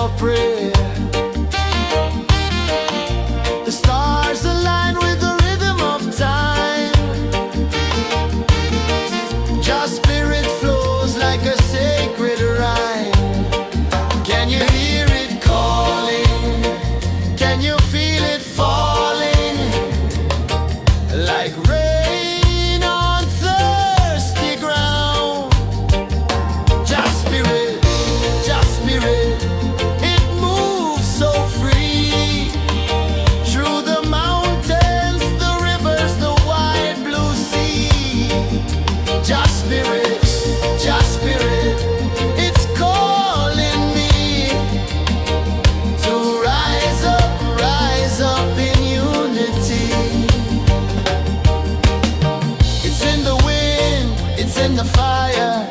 your prayer. The stars align with the rhythm of time. Your spirit flows like a sacred rhyme. Can you hear it calling? Can you feel it falling? Like rain on thirsty ground. Just spirit, it moves so free. Through the mountains, the rivers, the wide blue sea. Just spirit, it's calling me to rise up in unity. It's in the wind, it's in the fire,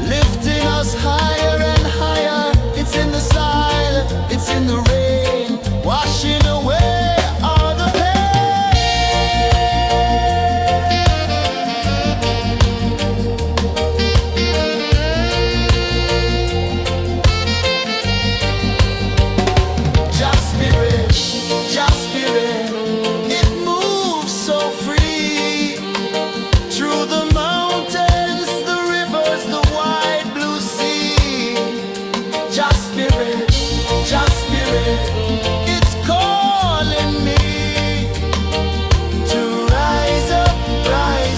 lifting us higher and higher. It's in the silence, it's in the rain, washing away all the pain. Just spirit, it moves so free. Through the mountains, the rivers, the wide blue sea. Just spirit, it's calling me to rise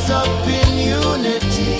up in unity.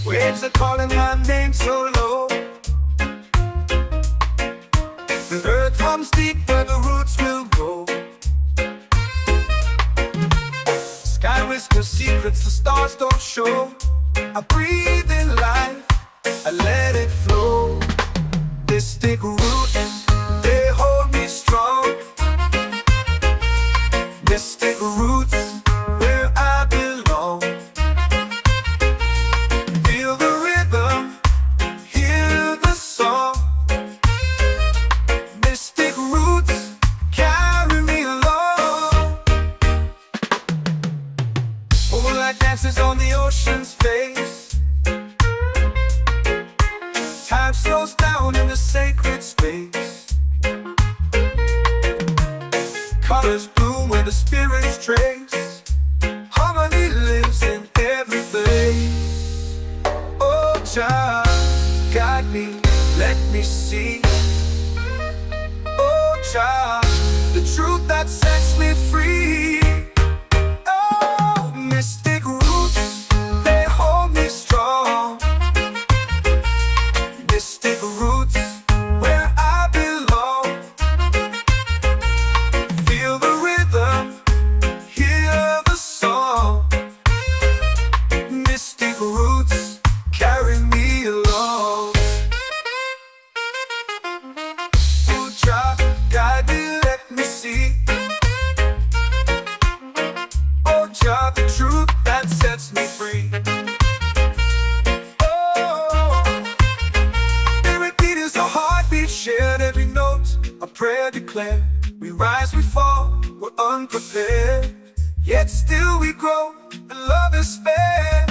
Waves are calling my name so low. The earth hums deep where the roots will go. Sky whispers secrets the stars don't show. I breathe in life, I let it flow. Mystic roots, they hold me strong. Mystic roots, where I belong. Feel the rhythm, hear the song. Mystic roots, carry me along. Moonlight dances on the ocean's face. Time slows down in the sacred space. Colors bloom where the spirits trace. Harmony lives in every place. Oh, child, guide me, let me see. Oh, child, the truth that sets me free. Oh, mystic roots, they hold me strong. Mystic roots, where I belong. Feel the rhythm, hear the song. Mystic roots, carry me along. Oh, child, guide me, let me see. Oh, child, the truth that sets me free. Oh, every beat is a heartbeat shared, every note a prayer declared. We rise, we fall, we're unprepared, yet still we grow, and love is spared.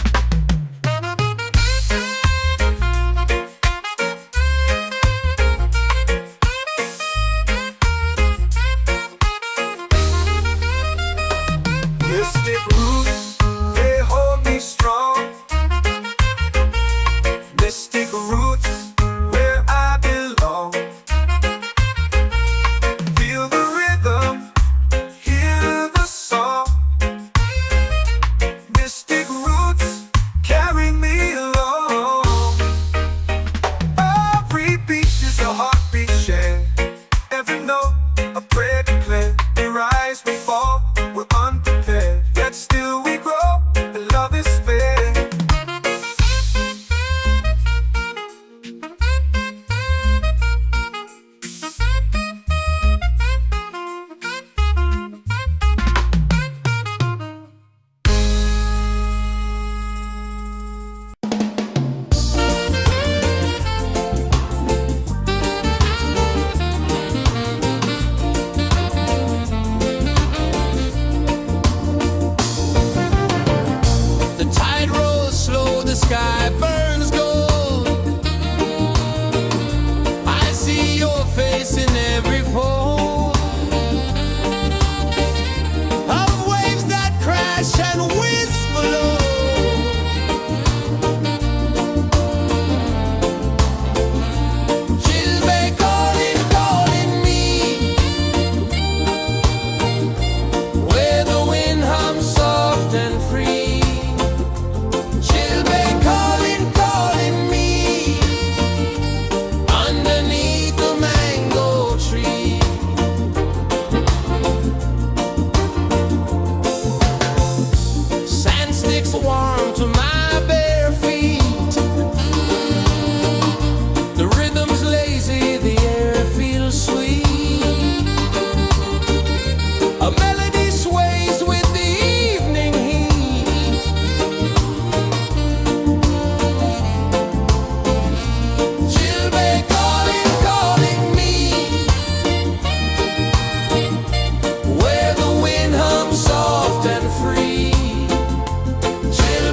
Mystic roots, they hold me strong. Mystic roots, where I belong. Feel the rhythm, hear the song. Mystic roots, and whisper low. Chilbey calling, calling me, where the wind hums soft and free. Chilbey calling, calling me, underneath the mango tree. Sand sticks warm to my bare feet. The rhythm's lazy, the air feels sweet. A melody sways with the evening heat. Chilbey calling, calling me, where the wind hums soft and free. Chilbey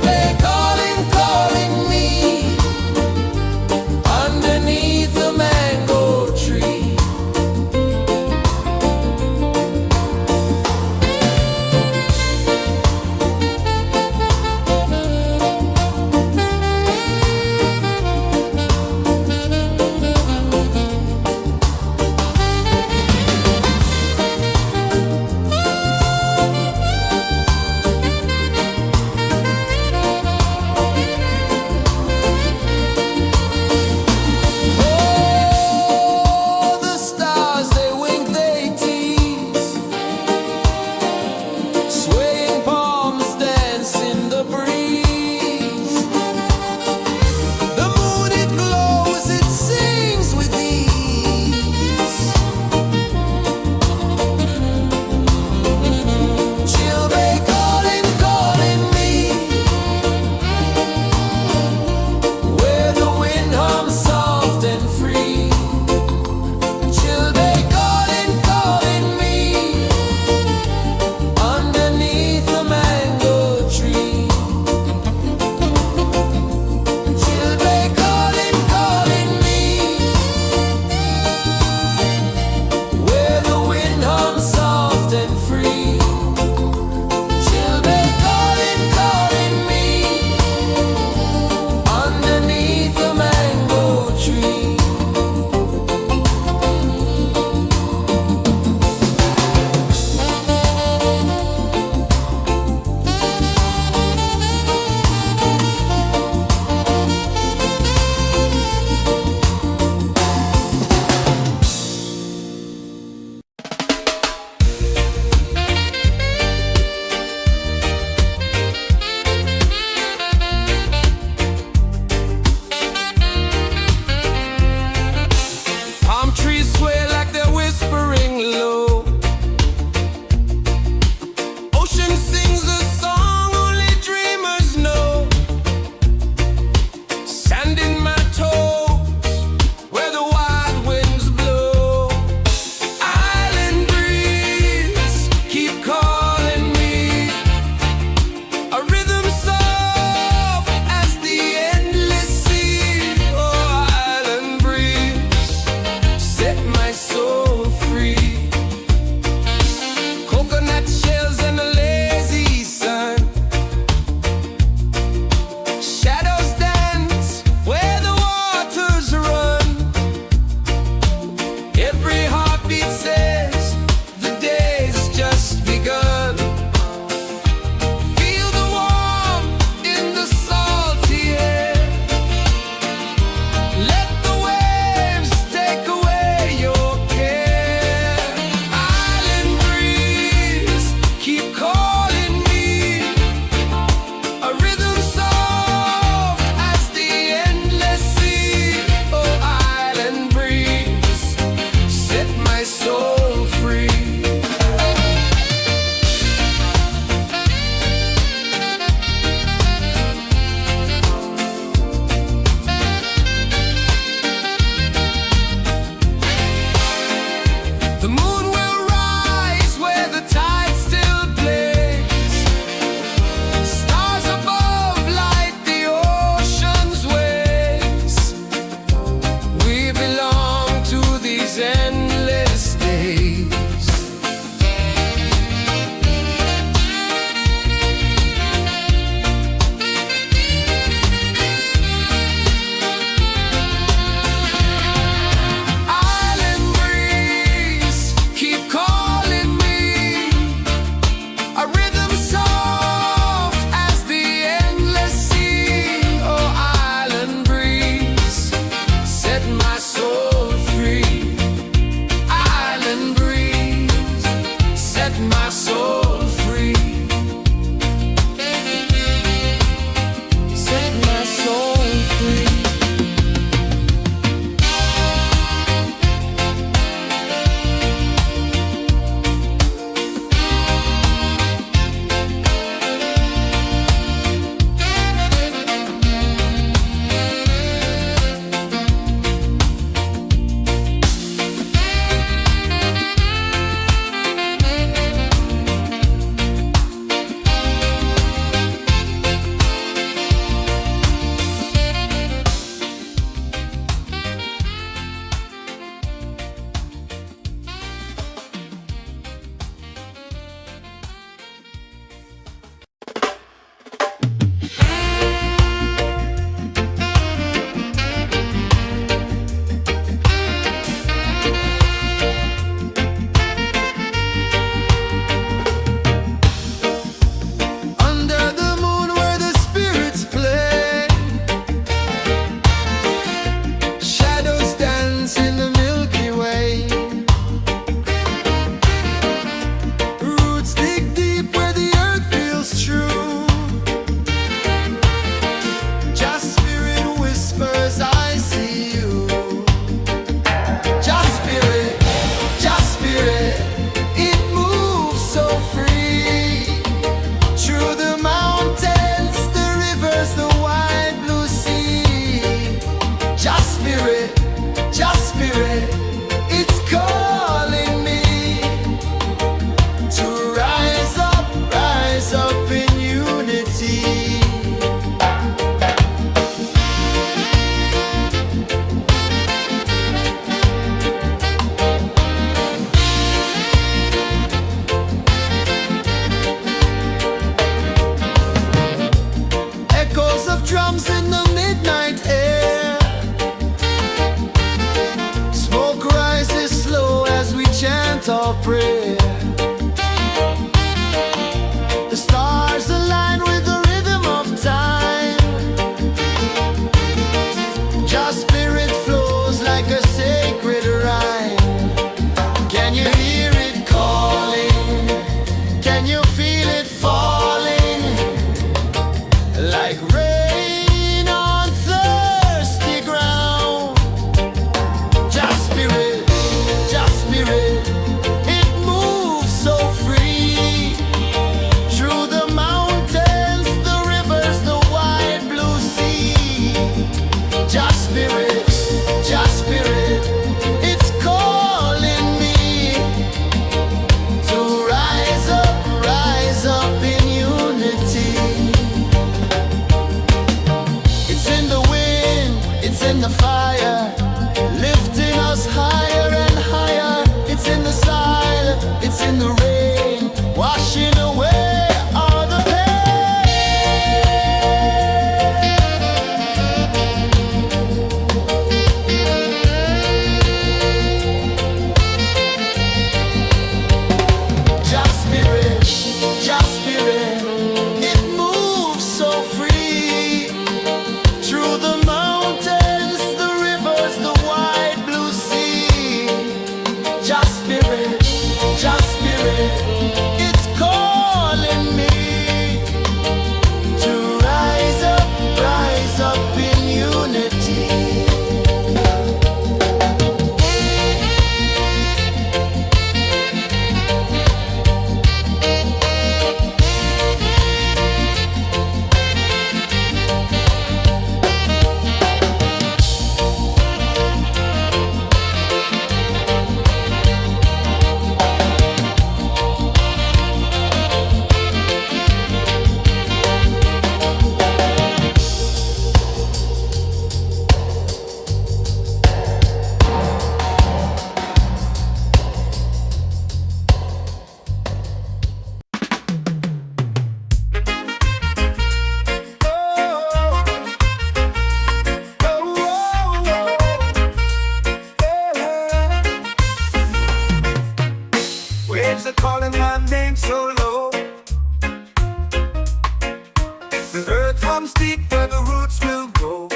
The earth comes deep where the roots will grow.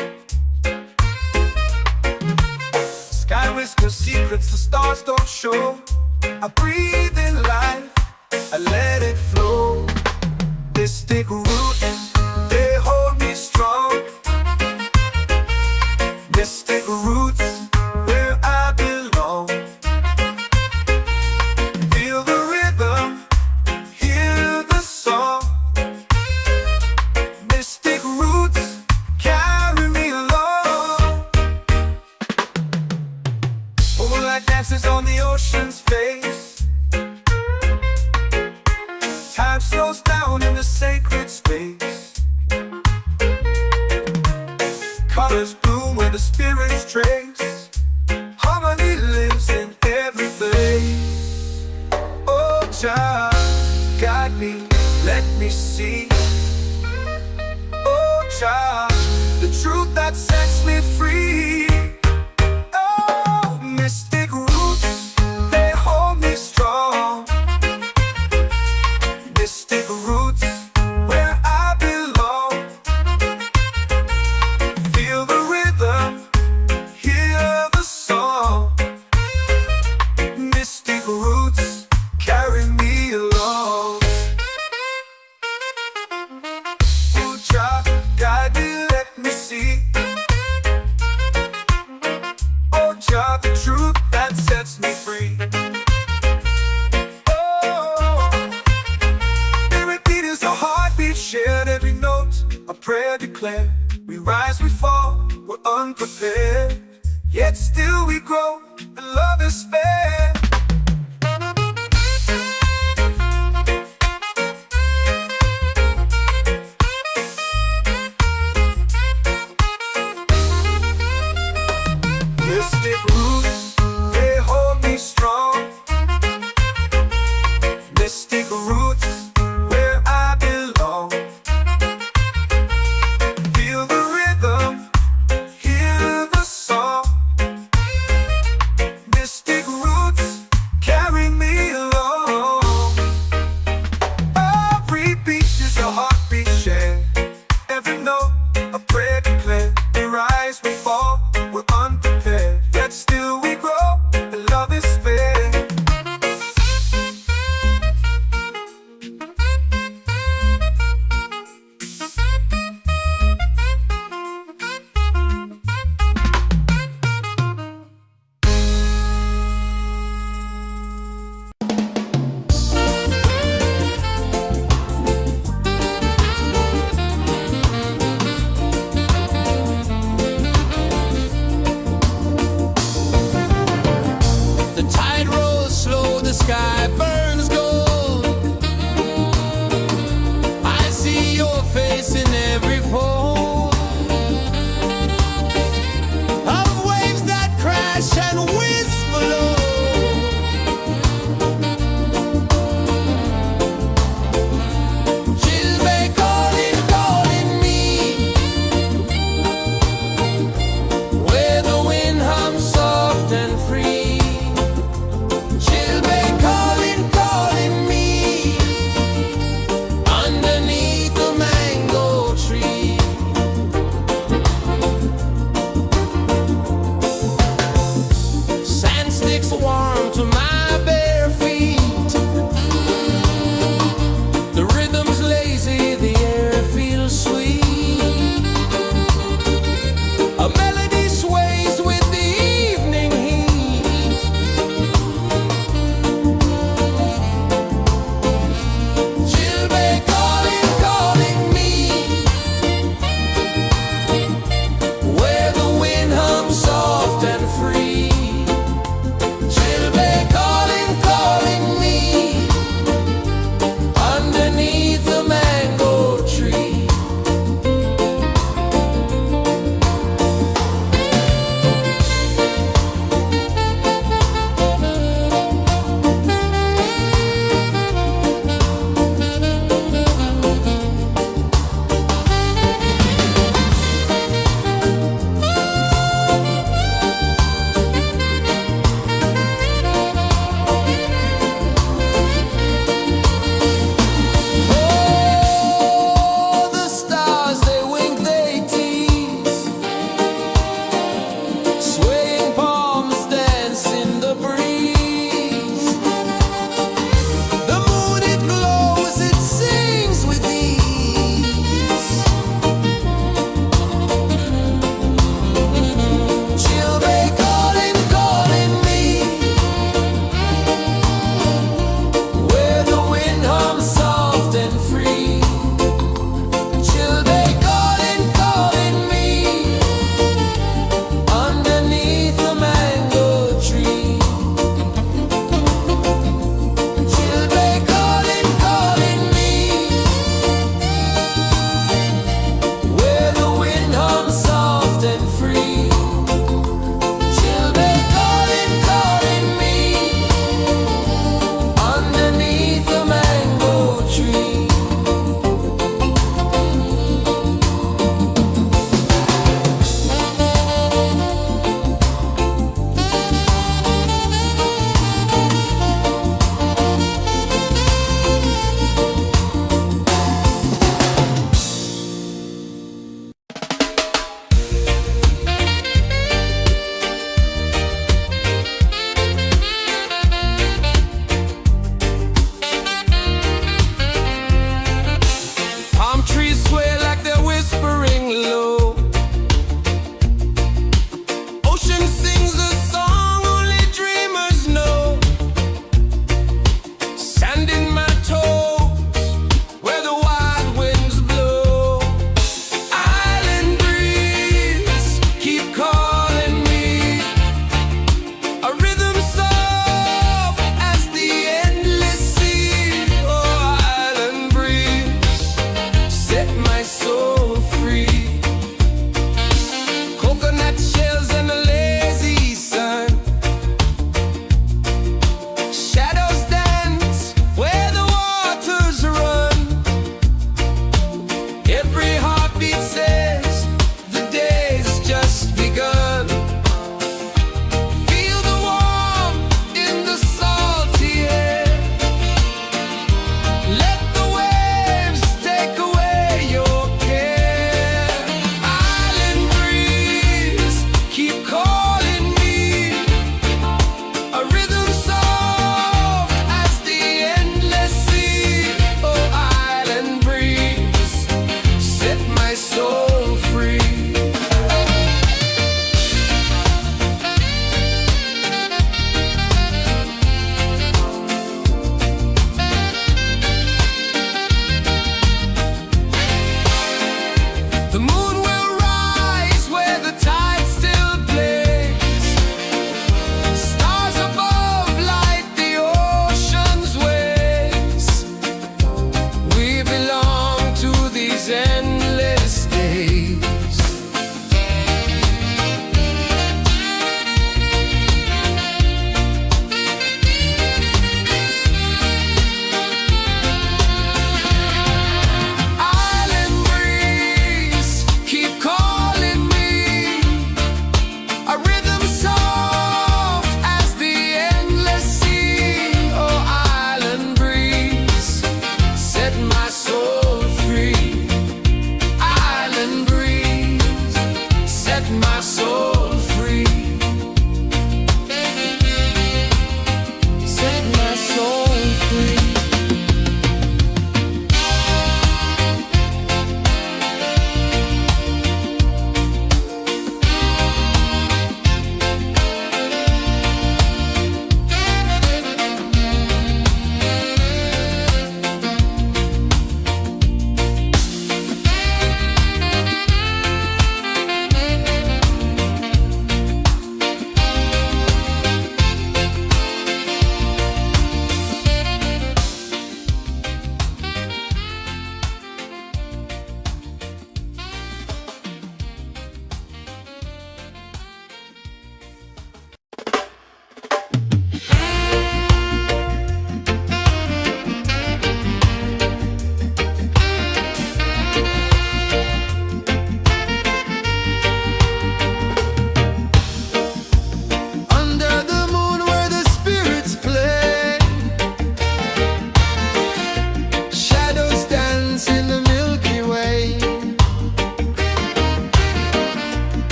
Sky whispers secrets the stars don't show. I breathe in life, I let it flow. Mystic roots, they hold me strong. Mystic roots, where I belong. Feel the rhythm, hear the song. Mystic roots, carry me along. Moonlight dances on the ocean's face. Time slows down in the sacred space. Colors bloom where the spirits trace. Harmony lives in every place. Oh, Jah, guide me, let me see. Oh, Jah, the truth that sets me free. Oh, mystic roots, they hold me strong. Mystic roots, where I belong. Feel the rhythm, hear the song. Mystic roots, carry me along. Oh, Jah, guide me, let me see. Oh, Jah, the truth that sets me free. Shared every note, a prayer declared. We rise, we fall, we're unprepared. Yet still we grow, and love is spared. Mystic roots, they hold me strong. Mystic roots, where I belong. Feel the rhythm, hear the song. Mystic roots, carry me along. Every beat is a heartbeat shared. Every note, a prayer declared. We rise, we fall, we're unprepared. Yet still we grow, and love is spared. The tide rolls slow, the sky burns gold. I see your face in every fold of waves that crash and whisper low. She'll be calling, calling me where the wind hums soft and free. She'll be calling, calling me underneath the mango tree.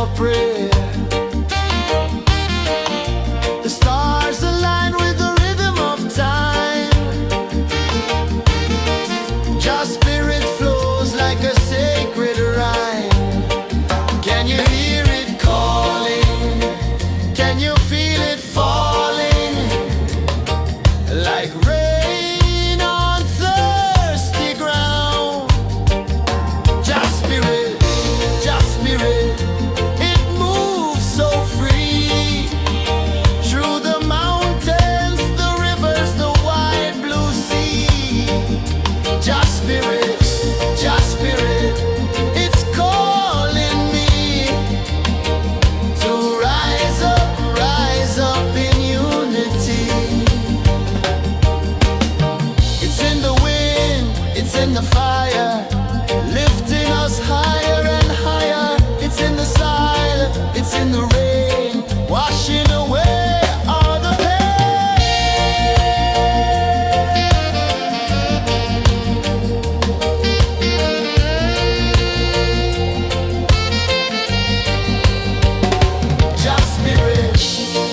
our prayer. The stars align with the rhythm of time. Your spirit flows like a sacred rhyme. Can you hear it calling? Can you feel it falling? Like rain on thirsty ground. Just spirit, it moves so free. Through the mountains, the rivers, the wide blue sea. Just spirit, it's calling me to rise up in unity. It's in the wind, it's in the fire, lifting us higher and higher. It's in the silence, it's in the rain, washing away all the pain.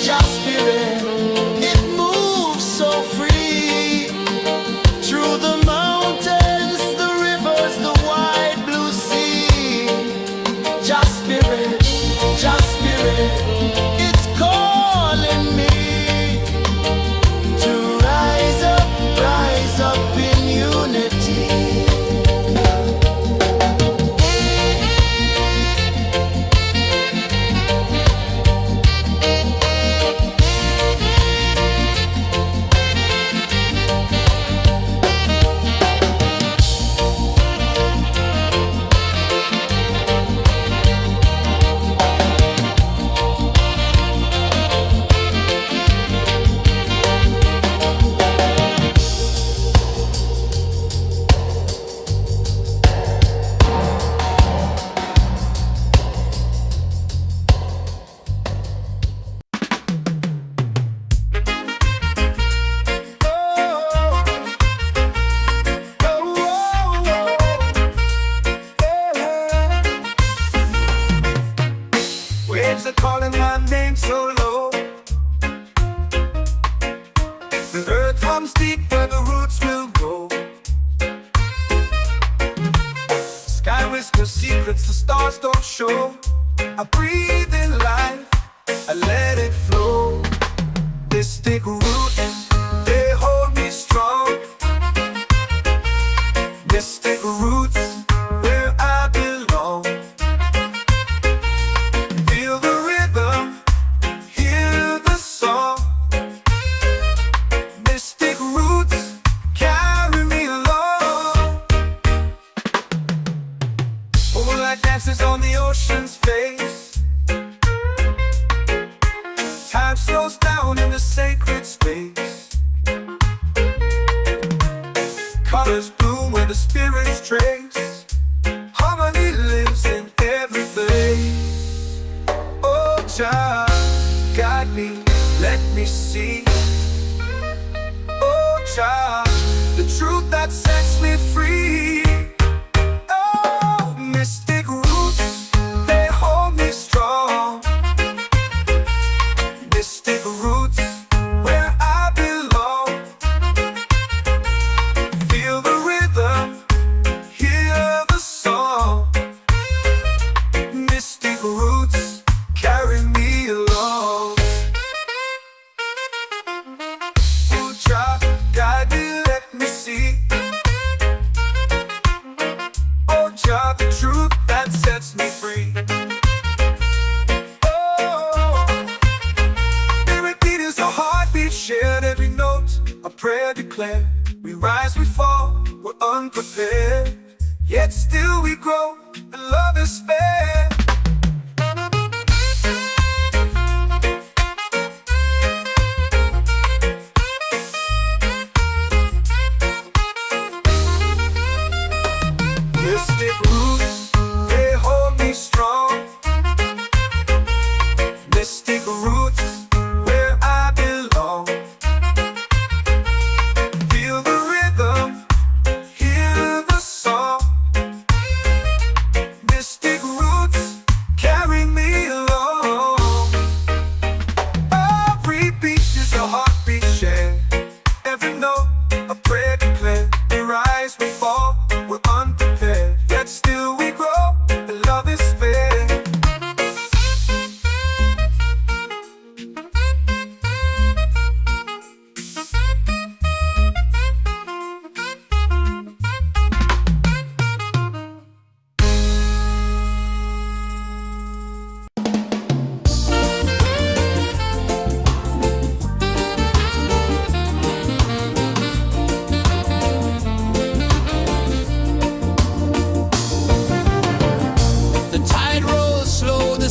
Just spirit, it moves so free. Through the mountains, the rivers, the wide blue sea. Just spirit, it's calling me to rise up in unity. Waves are calling my name so low. The earth hums deep where the roots will grow. Sky whispers secrets the stars don't show. I breathe in life, I let it flow. Mystic roots, they hold me strong. Mystic roots, where I belong. Feel the rhythm, hear the song. Mystic roots, carry me along. Moonlight dances on the ocean's face. Time slows down in the sacred space. Colors bloom where the spirits trace. Harmony lives in every place. Oh, child, guide me, let me see. Oh, child, the truth that sets me free. Oh, mystic roots, they hold me strong. Mystic roots, where I belong. Feel the rhythm, hear the song. Mystic roots, carry me along. Oh, child, guide me, let me see. Oh, child, the truth that sets me free. Oh, every beat is a heartbeat shared, every note a prayer declared. We rise, we fall, we're unprepared, yet still we grow, and love is spared. Mystic roots, they hold me strong. Mystic roots, where I belong. Feel the rhythm, hear the song.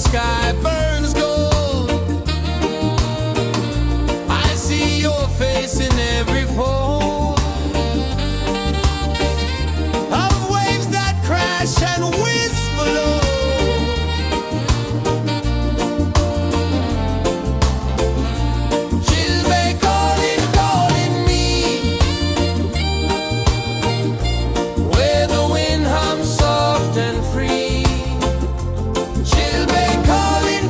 sky burns gold. I see your face in every fold of waves that crash and whisper low. She'll be calling, calling me where the wind hums soft and free. She'll be calling,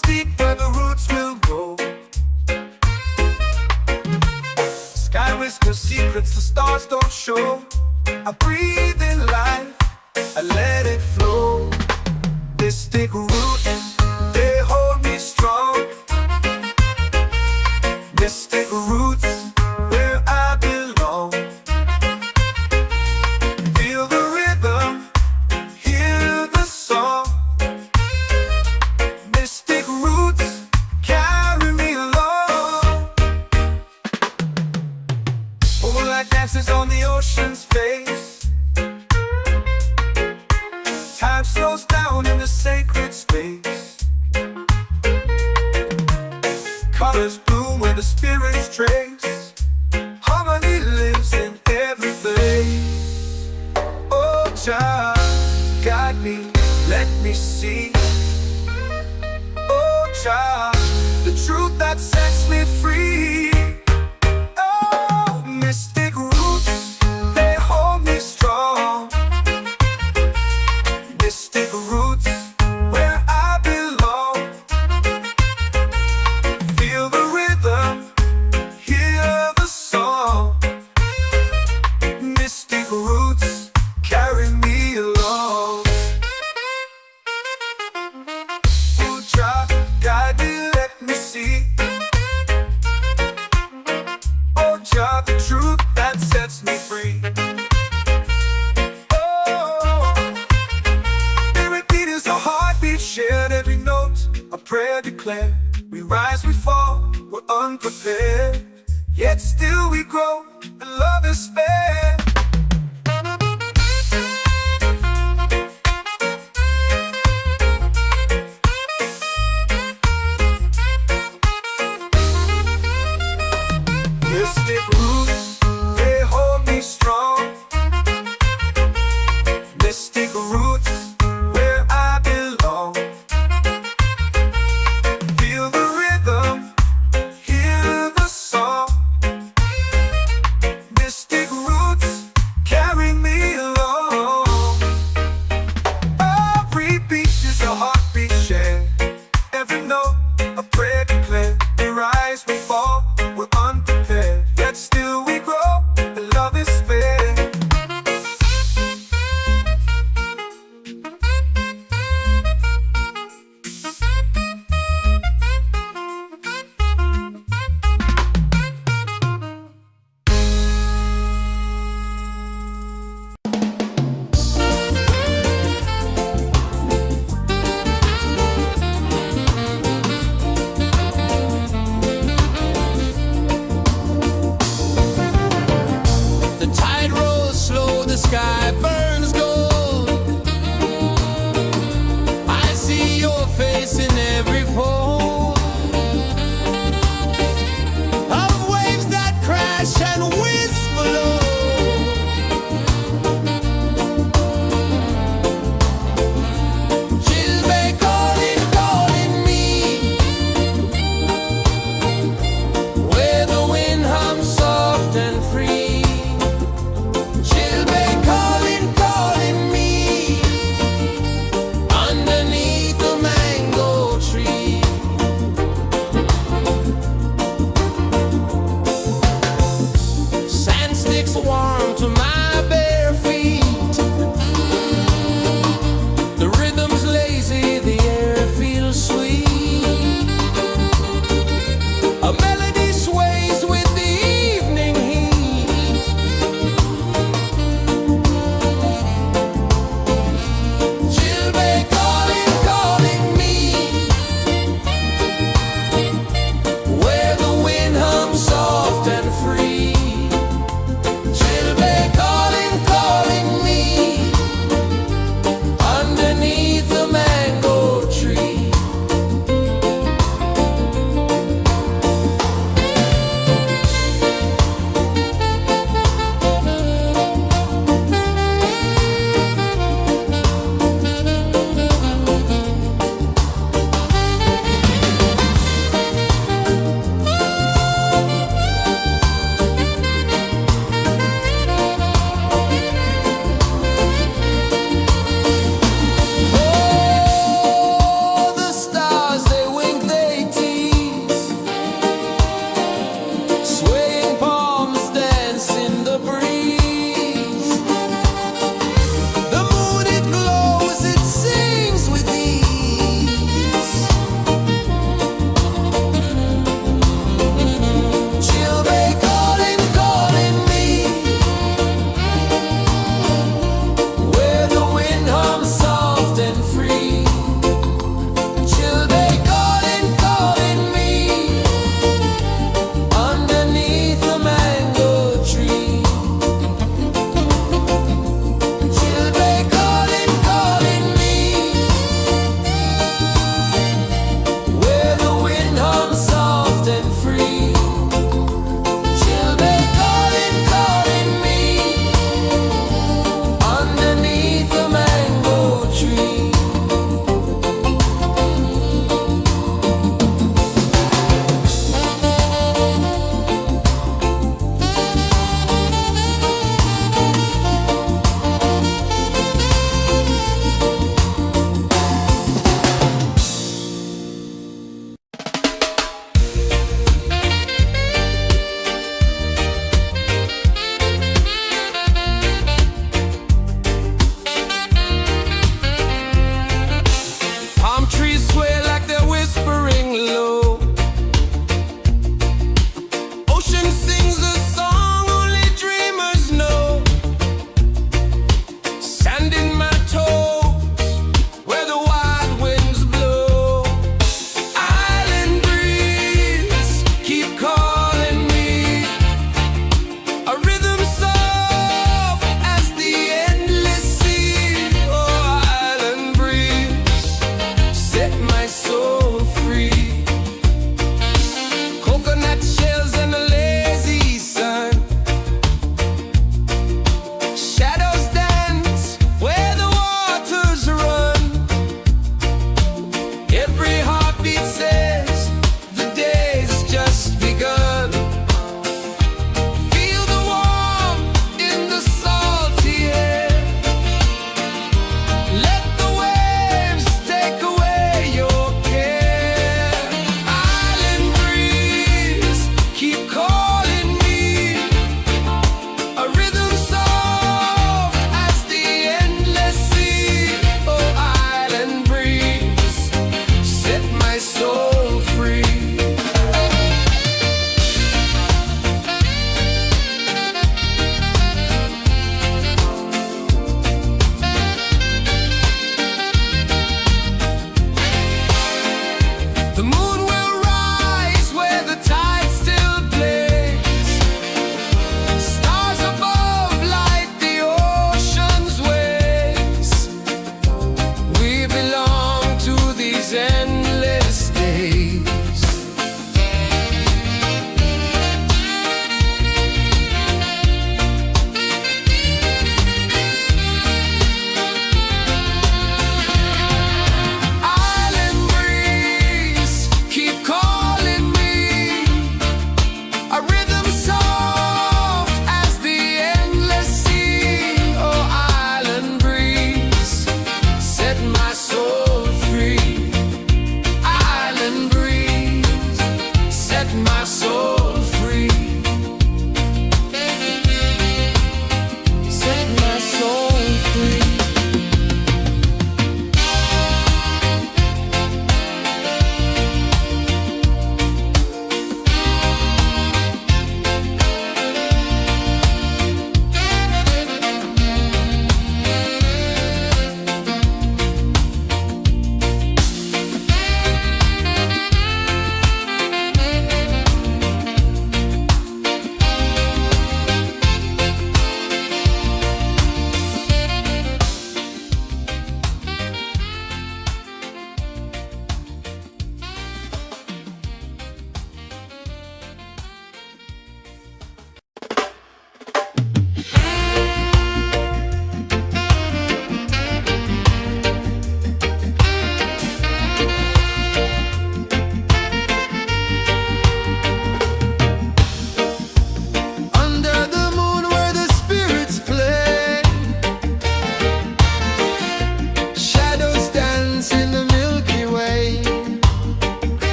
goes deep where the roots will go. Sky whispers secrets the stars don't show. I breathe in life, I let it flow. Mystic roots, they hold me strong. Mystic roots, where I belong. Feel the rhythm, hear the song. Mystic roots, carry me along. Moonlight dances on the ocean's face. Time slows down in the sacred space. Colors bloom where the spirits trace. Harmony lives in every place. Oh, Jah, guide me, let me see. Oh, Jah, the truth that sets me free. Oh, mystic roots, they hold me strong. Mystic roots, where I belong. Feel the rhythm, hear the song. Mystic roots, carry me along. Oh, Jah, guide me, let me see. Oh, Jah, the truth that sets me free. Shared every note, a prayer declared. We rise, we fall, we're unprepared. Yet still we grow, and love is spared. Mystic roots, they hold me strong. Mystic roots, where I belong. Feel the rhythm, hear the song. Mystic roots,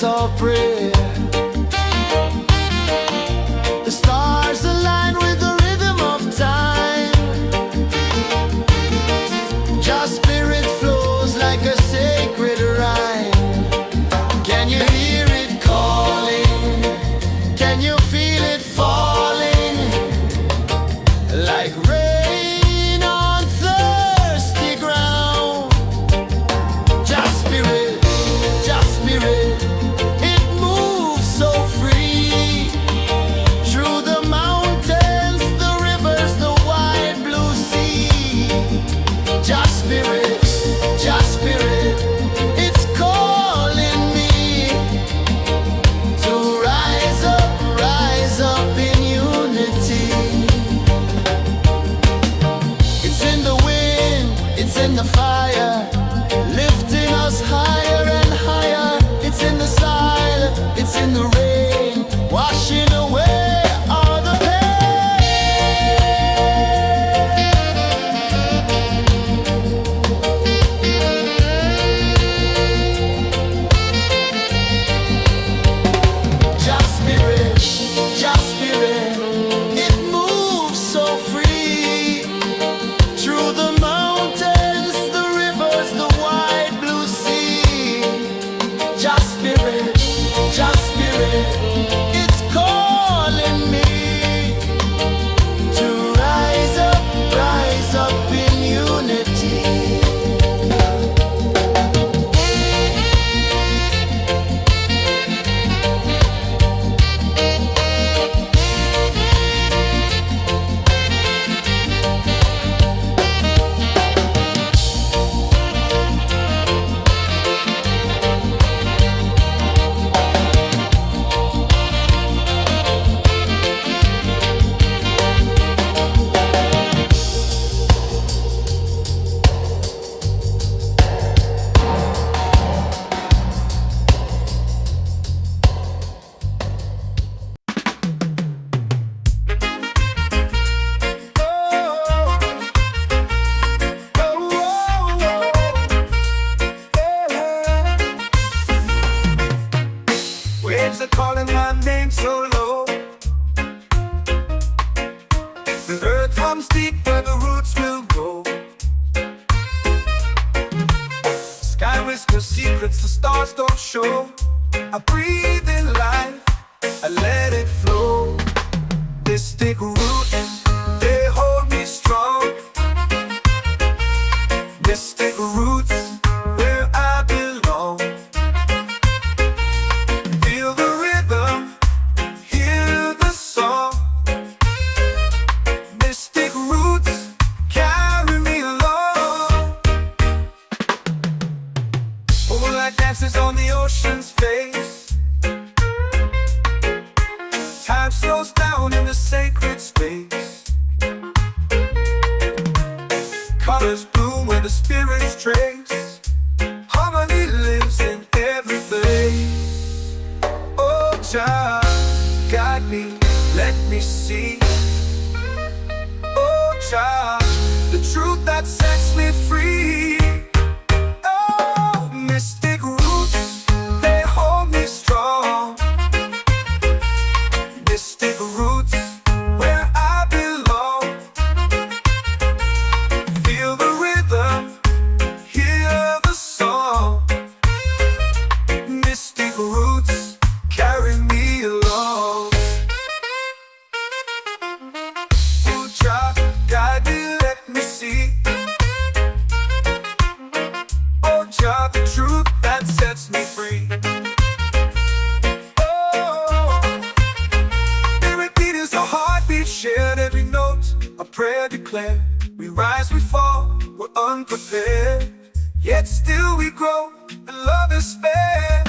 chant or pray. The stars align with the rhythm of time. Just spirit flows like a sacred rhyme. Can you hear it calling? Can you feel it falling? Like rain on thirsty ground. Just spirit, it moves so free. Through the mountains, the rivers, the wide blue sea. Just spirit, it's calling me to rise up in unity. It's in the wind, it's in the fire, lifting us higher and higher. It's in the silence, it's in the rain, washing away all the Just spirit, it moves so free. Through the mountains, the rivers, the wide blue sea. Just spirit, it's calling me to rise up in unity. Waves are calling my name so low. The earth hums deep where the roots will go. Sky whispers secrets the stars don't show. I breathe in life, I let it flow. This take root and they hold me strong. This take roots where I belong. Feel the rhythm, hear the song. Mystic roots carry me along. Moonlight dances on the ocean's face. Time slows down in the sacred space. Colors bloom where the spirits trace. Harmony lives in every place. Oh, Jah, guide me, let me see. Oh, Jah, the truth that sets me free. Oh, mystic roots, they hold me strong. Mystic roots, where I belong. Feel the rhythm, hear the song. Mystic roots carry me along. Oh, Jah, guide me, let me see. Oh, Jah, the truth that sets me free. Oh, spirit beat is a heartbeat, shared every note. A prayer declared. We rise, we fall, we're unprepared. Yet still we grow, and love is spared.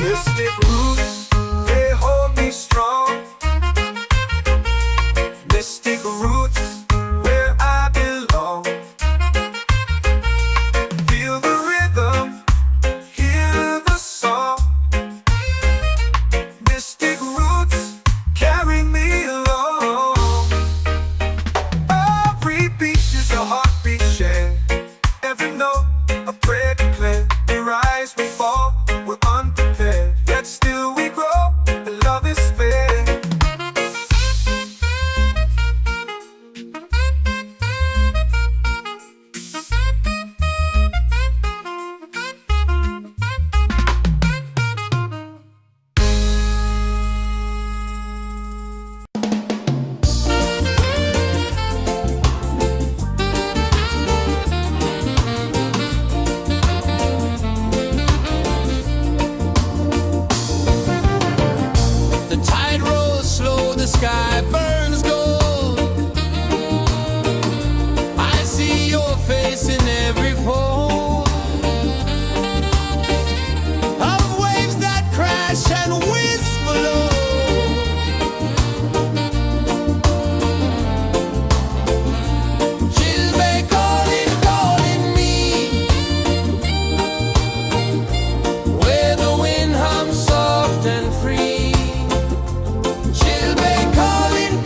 Mystic roots, they hold me strong. Mystic roots, where I belong. Feel the rhythm, hear the song. sky burns gold. I see your face in every fold of waves that crash and whisper low. Calling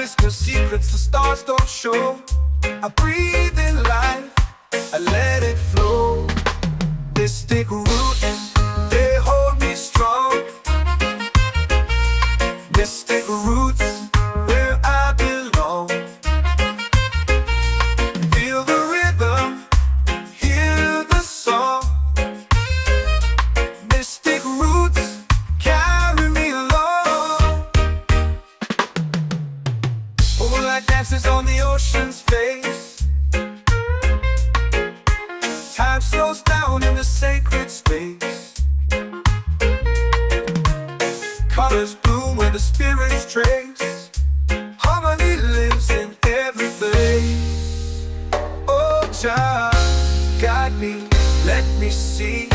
whisper secrets the stars don't show. I breathe in life, I let it flow. Mystic roots, they hold me strong. Mystic roots, where I belong. Feel the rhythm, hear the song. Mystic roots, carry me along. Moonlight dances on the ocean's face. Time slows down in the sacred space. Colors bloom where the spirits trace. Harmony lives in every place. Oh, Jah, guide me, let me see.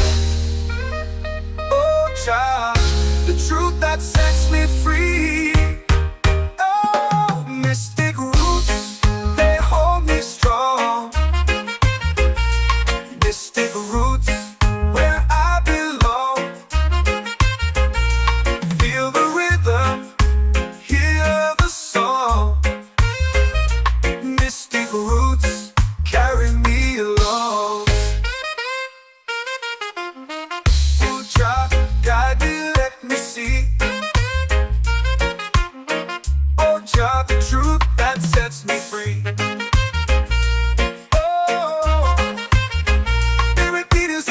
Oh, Jah, the truth that sets me free. Oh, mystic roots, they hold me strong. Mystic roots, where I belong. Feel the rhythm, hear the song. Mystic roots, carry me along. Oh, Jah, guide me, let me see. Oh, Jah, the truth that sets me free.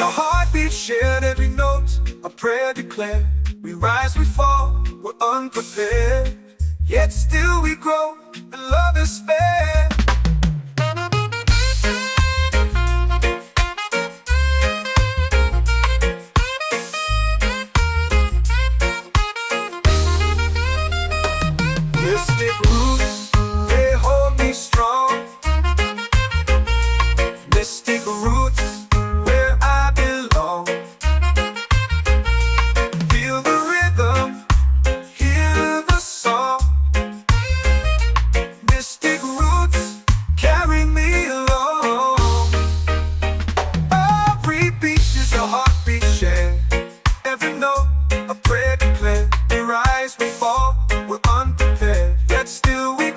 A heartbeat shared, every note a prayer declared. We rise, we fall, we're unprepared, yet still we grow, and love is spared. Mystic roots, they hold me strong. Mystic roots, where I belong. Feel the rhythm, hear the song. Mystic roots, carry me along. Every beat is a heartbeat shared. Every note a prayer declared. We rise, we fall, we're unprepared, yet still we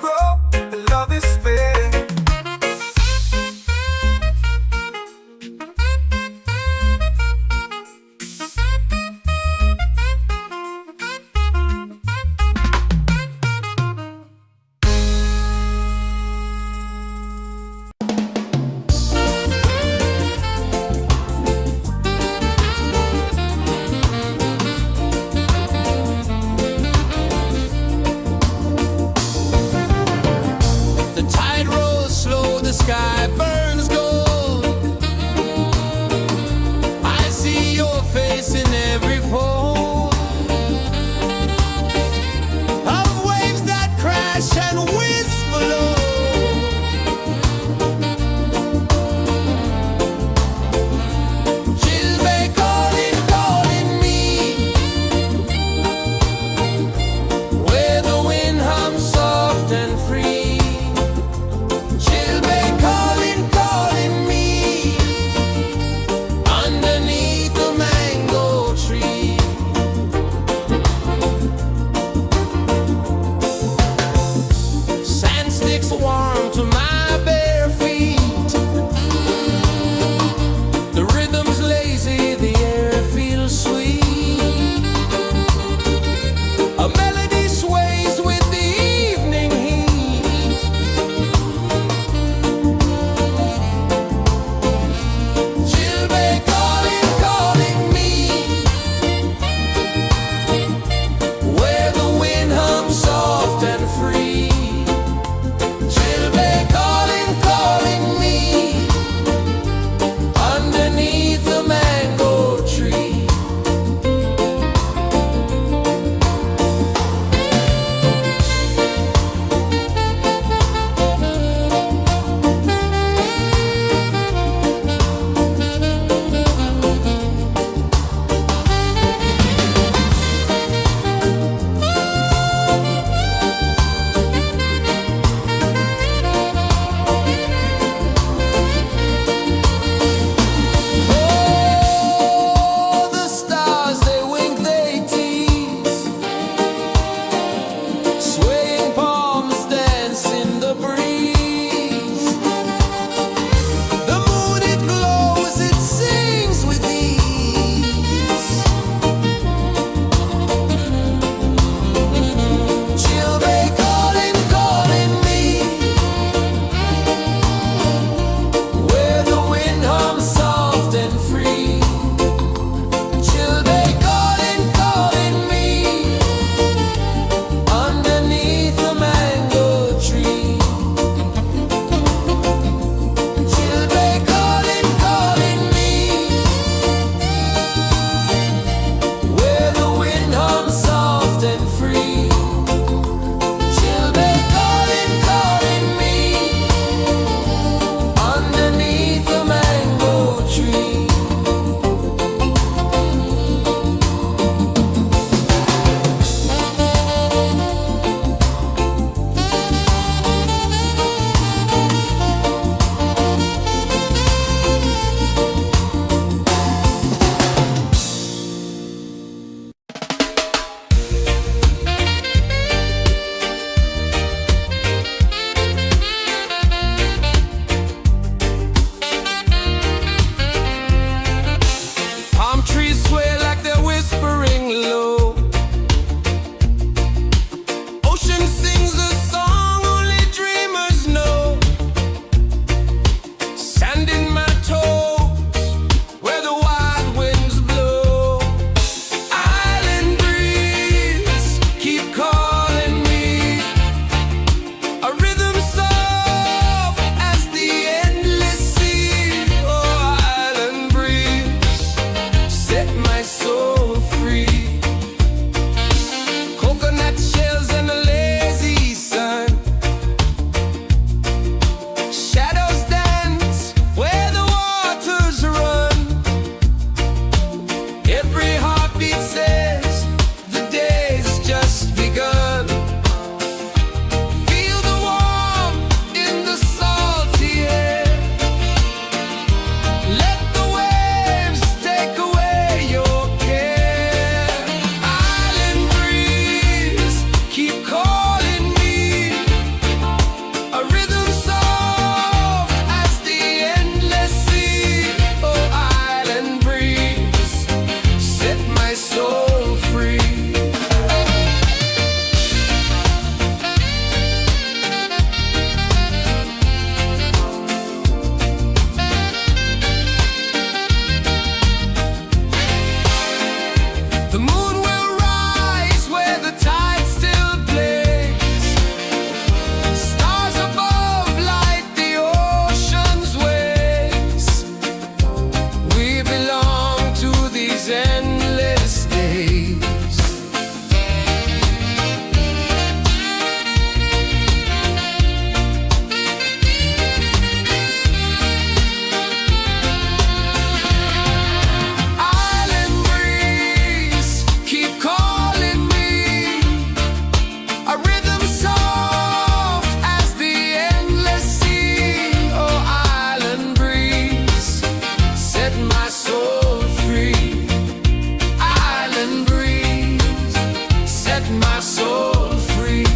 set my soul free.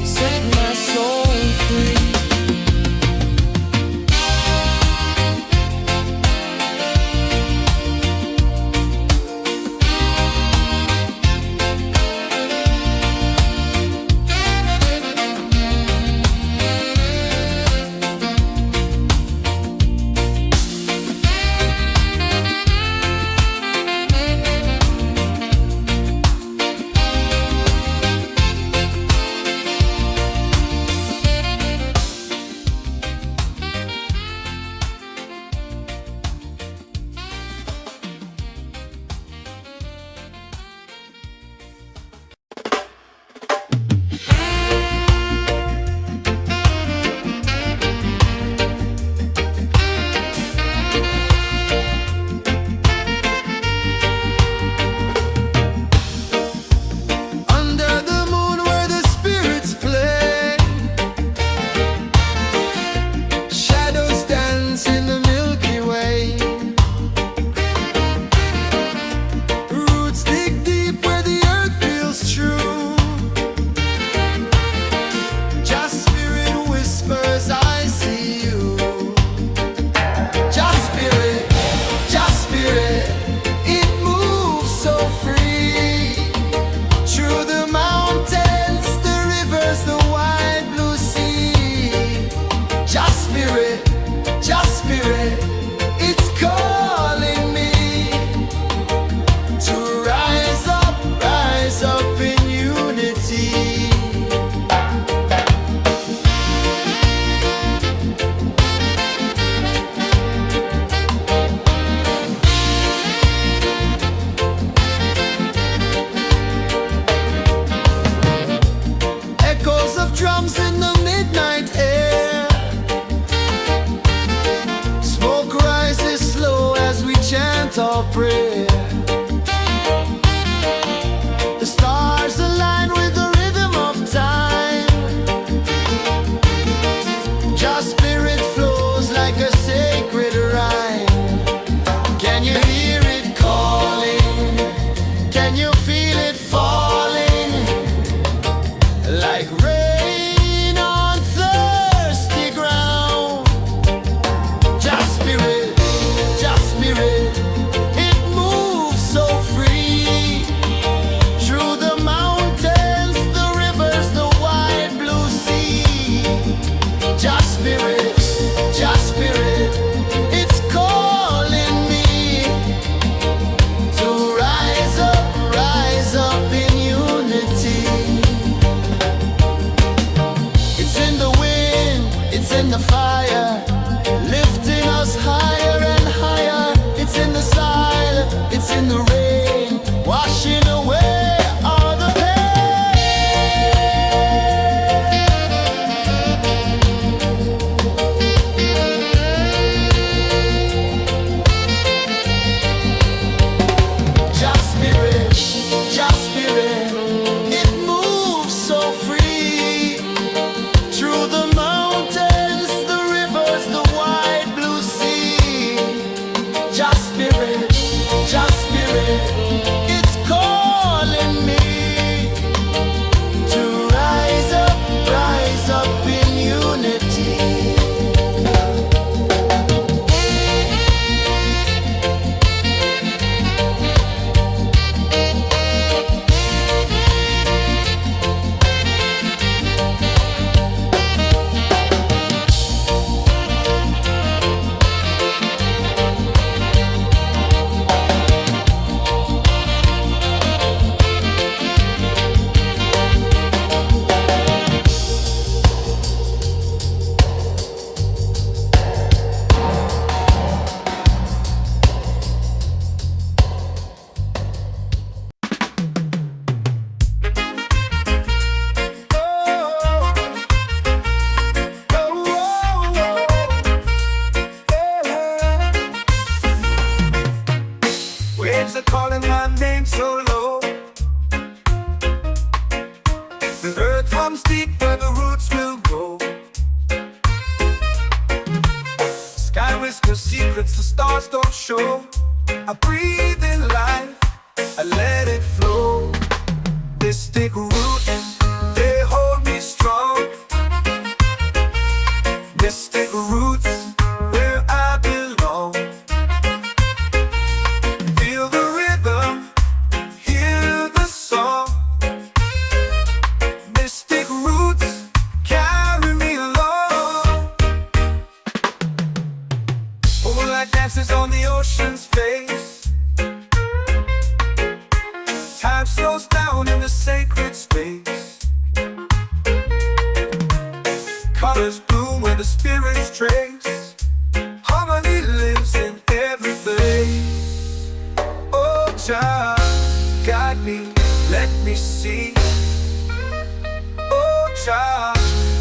Set my soul free. Drums in the midnight air. Smoke rises slow as we chant our prayer. The stars align with the rhythm of time. Your spirit flows like a sacred rhyme. Can you hear it calling? Can you feel it falling? Like rain on thirsty ground. Just spirit, it moves so free. Through the mountains, the rivers, the wide blue sea. Just spirit, it's calling me to rise up in unity. It's in the wind, it's in the fire, lifting us higher and higher. It's in the silence, it's in the rain, washing away all the Just spirit, it moves so free. Through the mountains, the rivers, the wide blue sea. Just spirit, it's calling me to rise up in unity. Waves are calling my name so low. The earth runs deep where the roots will grow. Sky whispers secrets the stars don't show. I breathe in life, Jah, guide me, let me see. Oh Jah,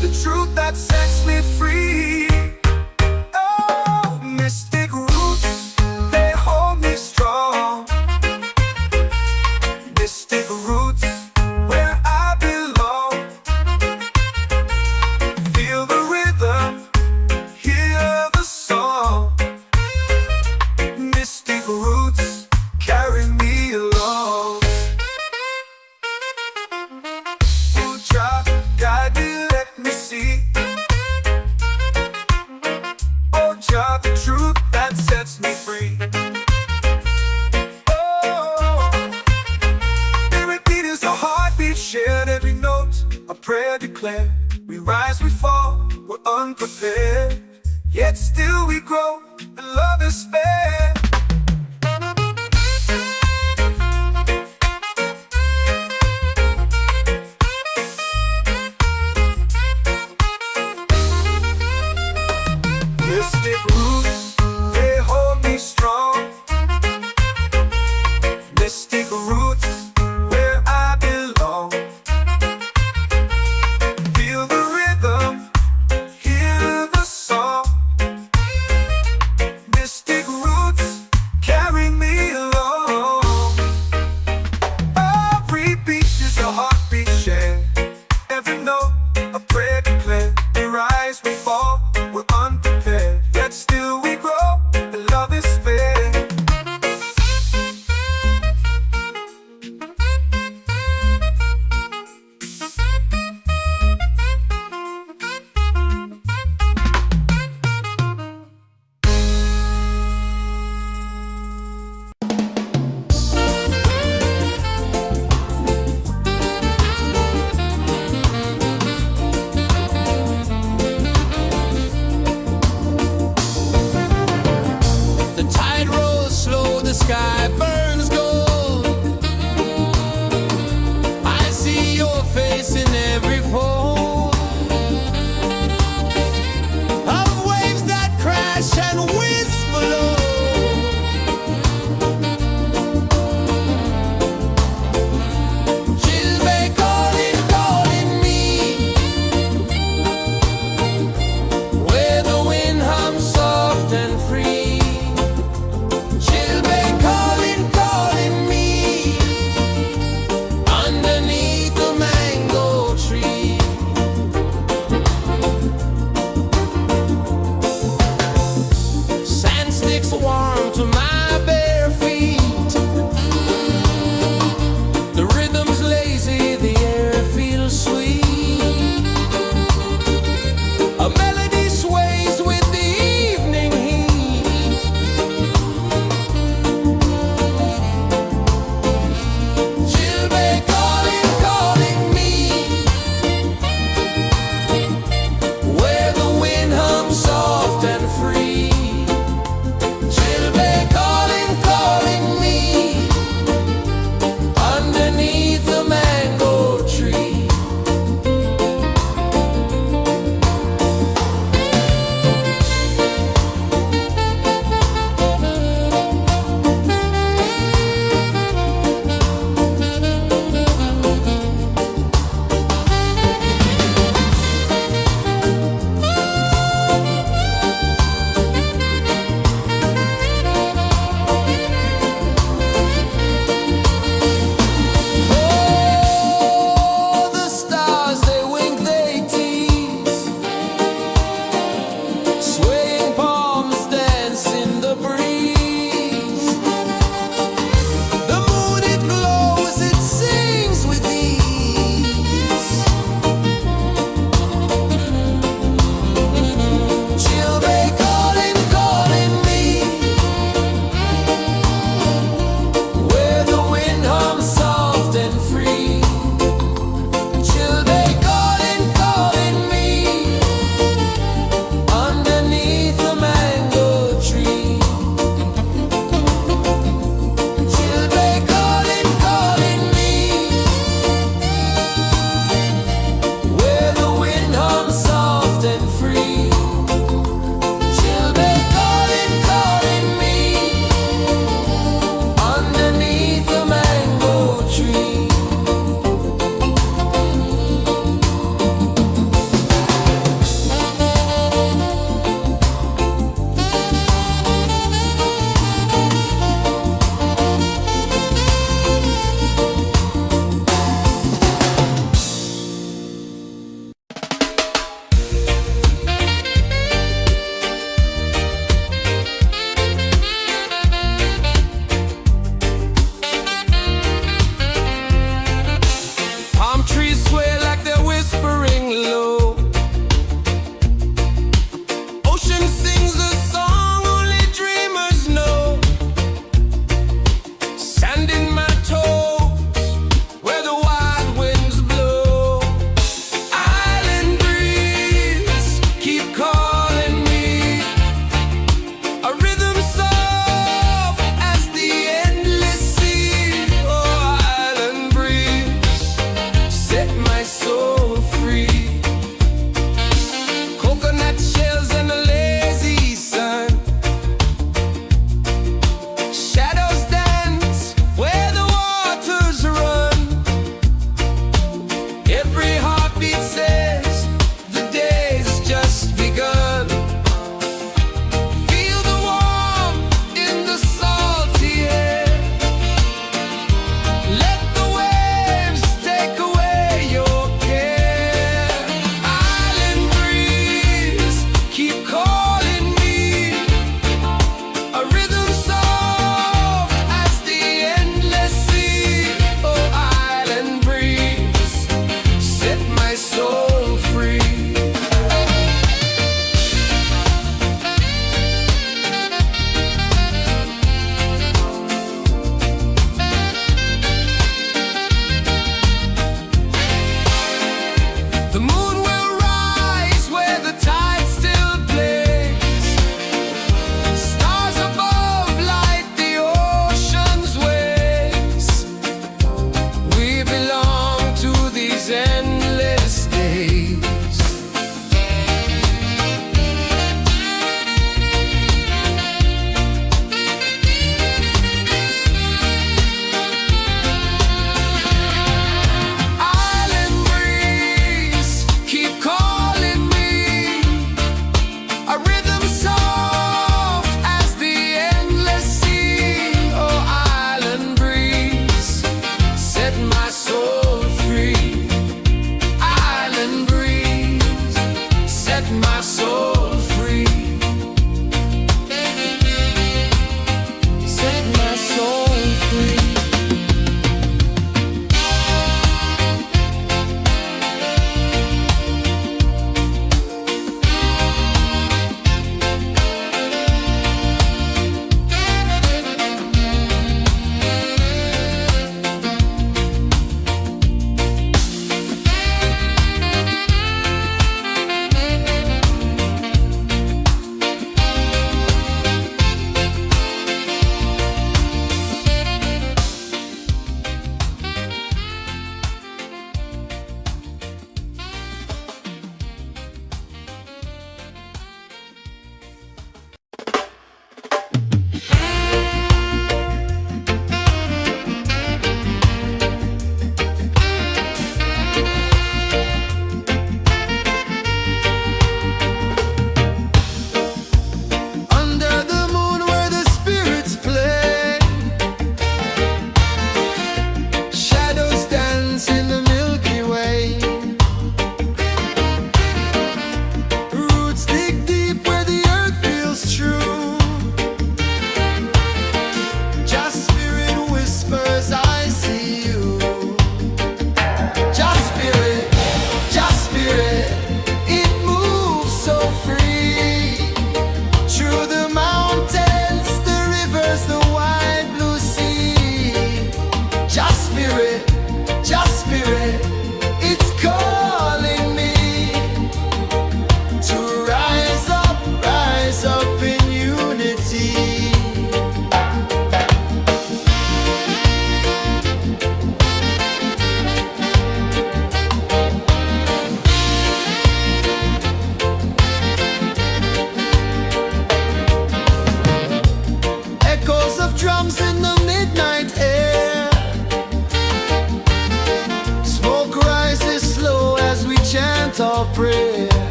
the truth that sets me free. Oh, mystic roots, they hold me strong. Mystic roots, where I belong. Feel the rhythm, hear the song. Mystic roots, carry me along. Oh Jah, guide me, let me see. Oh Jah, the truth that sets me free. Oh, every beat is a heartbeat shared, every note a prayer declared. We rise, we fall, we're unprepared, yet still we grow, and love is spared. Mystic roots, they hold me strong. Mystic roots, where I belong. Feel the rhythm, hear the song. Mystic roots,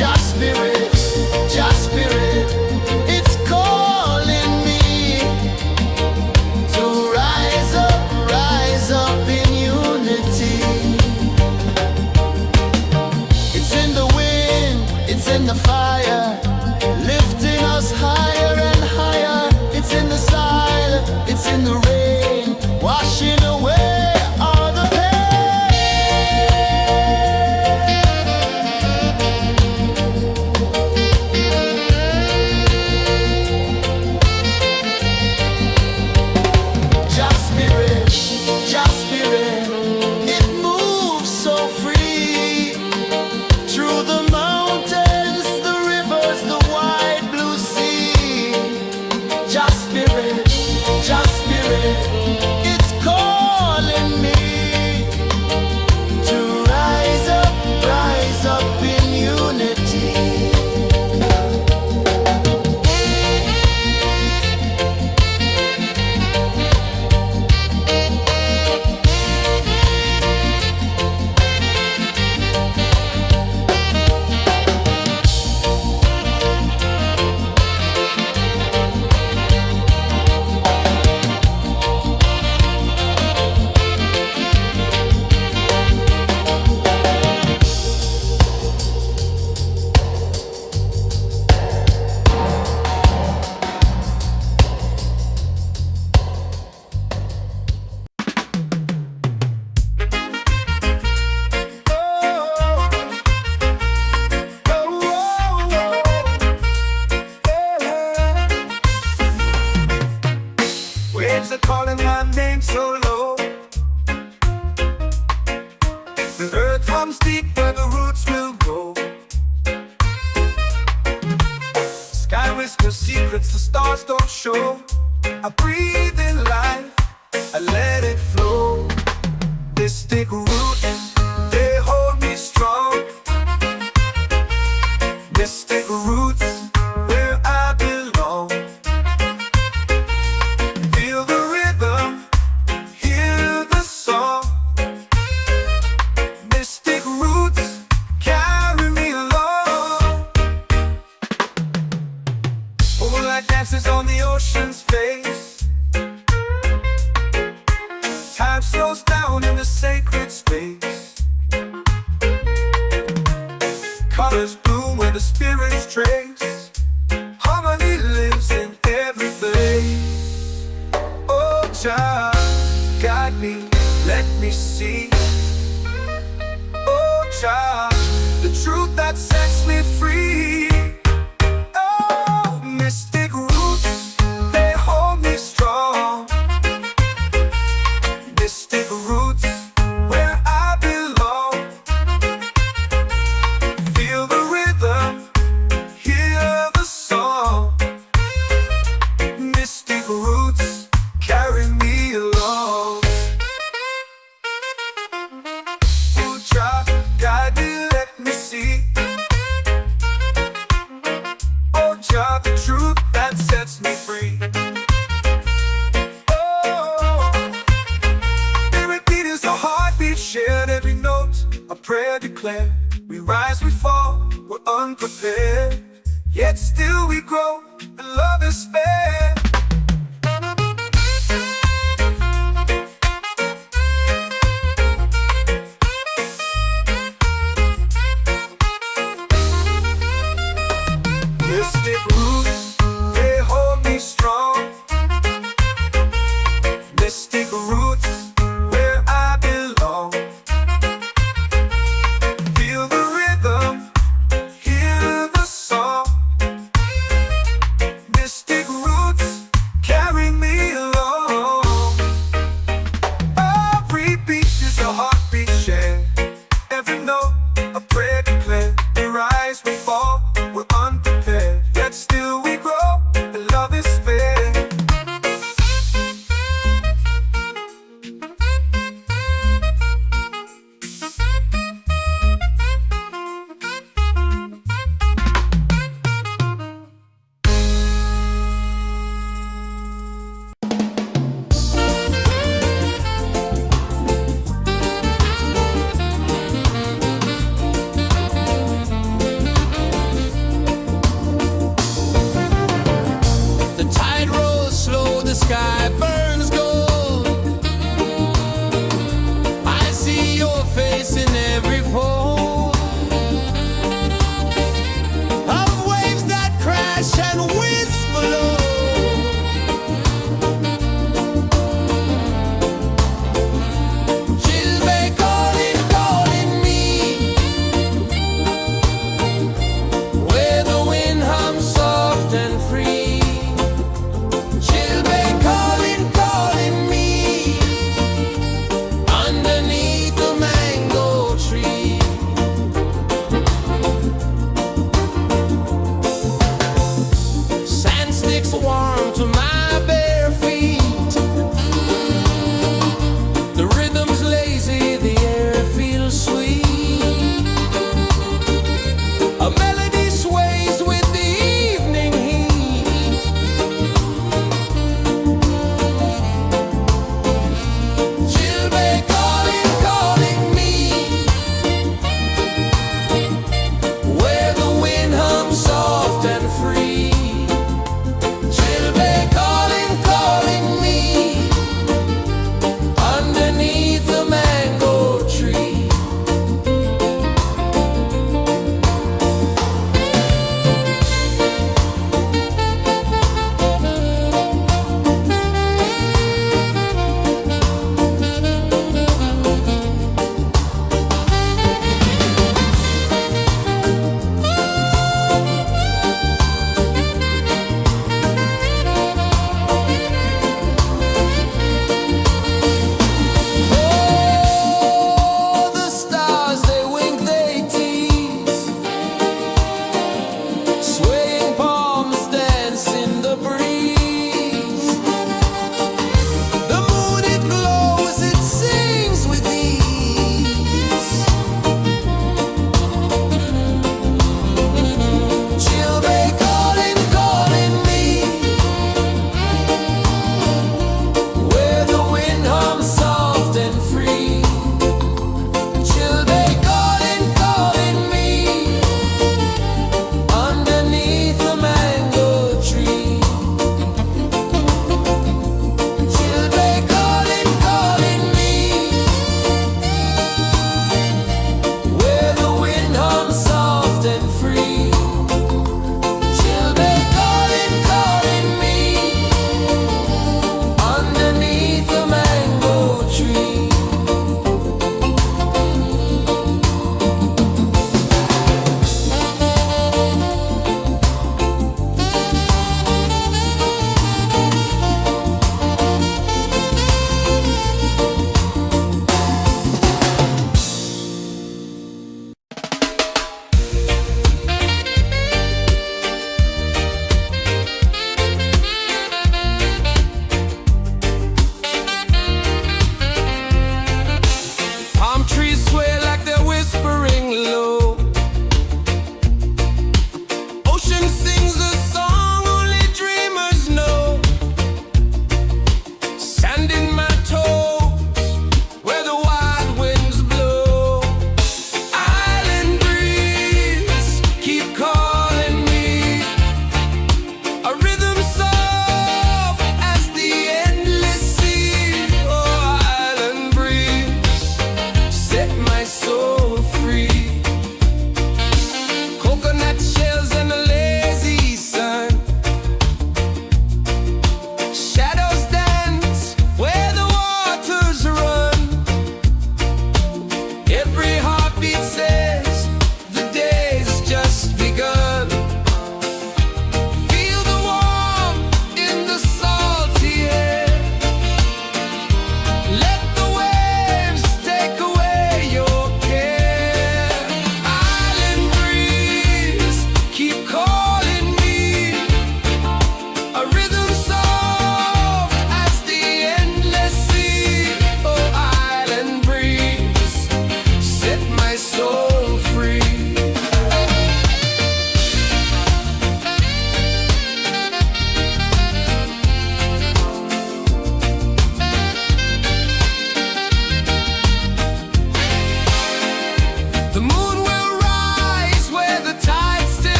Jah spirit, it's calling me to rise up in unity. It's in the wind, it's in the fire, lifting us higher and higher. It's in the silence, it's in the rain, washing away all the pain. Jah spirit, it moves so free through the mountains, the rivers, the wide blue sea. Jah spirit, it's calling me to rise up in unity. Waves are calling my name so low. The earth runs deep where the roots will go. Sky whispers secrets the stars don't show. I breathe in life, I let it flow. Mystic roots, they hold me strong. Mystic roots, where I belong. Feel the rhythm, hear the song. Mystic roots, carry me along. Moonlight dances on the ocean's face. Time slows down in the sacred space. Colors bloom where the spirits trace. Harmony lives in every place. Oh Jah, guide me, let me see. Oh Jah, the truth that sets me free. Oh, mystic roots, they hold me strong. Mystic roots, where I belong. Feel the rhythm, hear the song. Mystic roots, carry me along. Oh Jah, guide me, let me see. Oh Jah, the truth that sets me free. Oh, spirit beat is a heartbeat shared, every note a prayer declared. We rise, we fall, we're unprepared, yet still we grow, and love is fair. Mystic roots, they hold me strong. Mystic roots, where I belong. Feel the rhythm, hear the song. Mystic roots, carry me along. Every beat is a heartbeat shared, every note a prayer declared. We rise, we fall, we're unprepared, yet still we grow.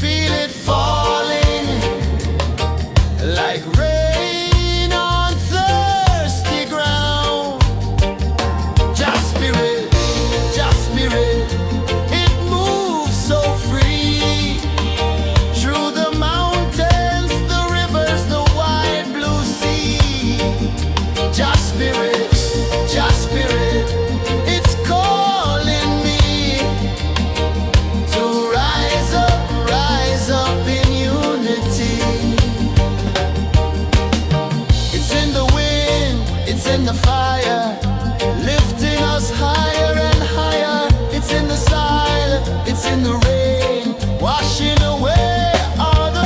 feel it falling like rain on thirsty ground. Just spirit, it moves so free through the mountains, the rivers, the wide blue sea. Just spirit, it's calling me to rise up in unity. It's in the wind, it's in the fire, lifting us higher and higher. It's in the silence, it's in the rain, washing away all the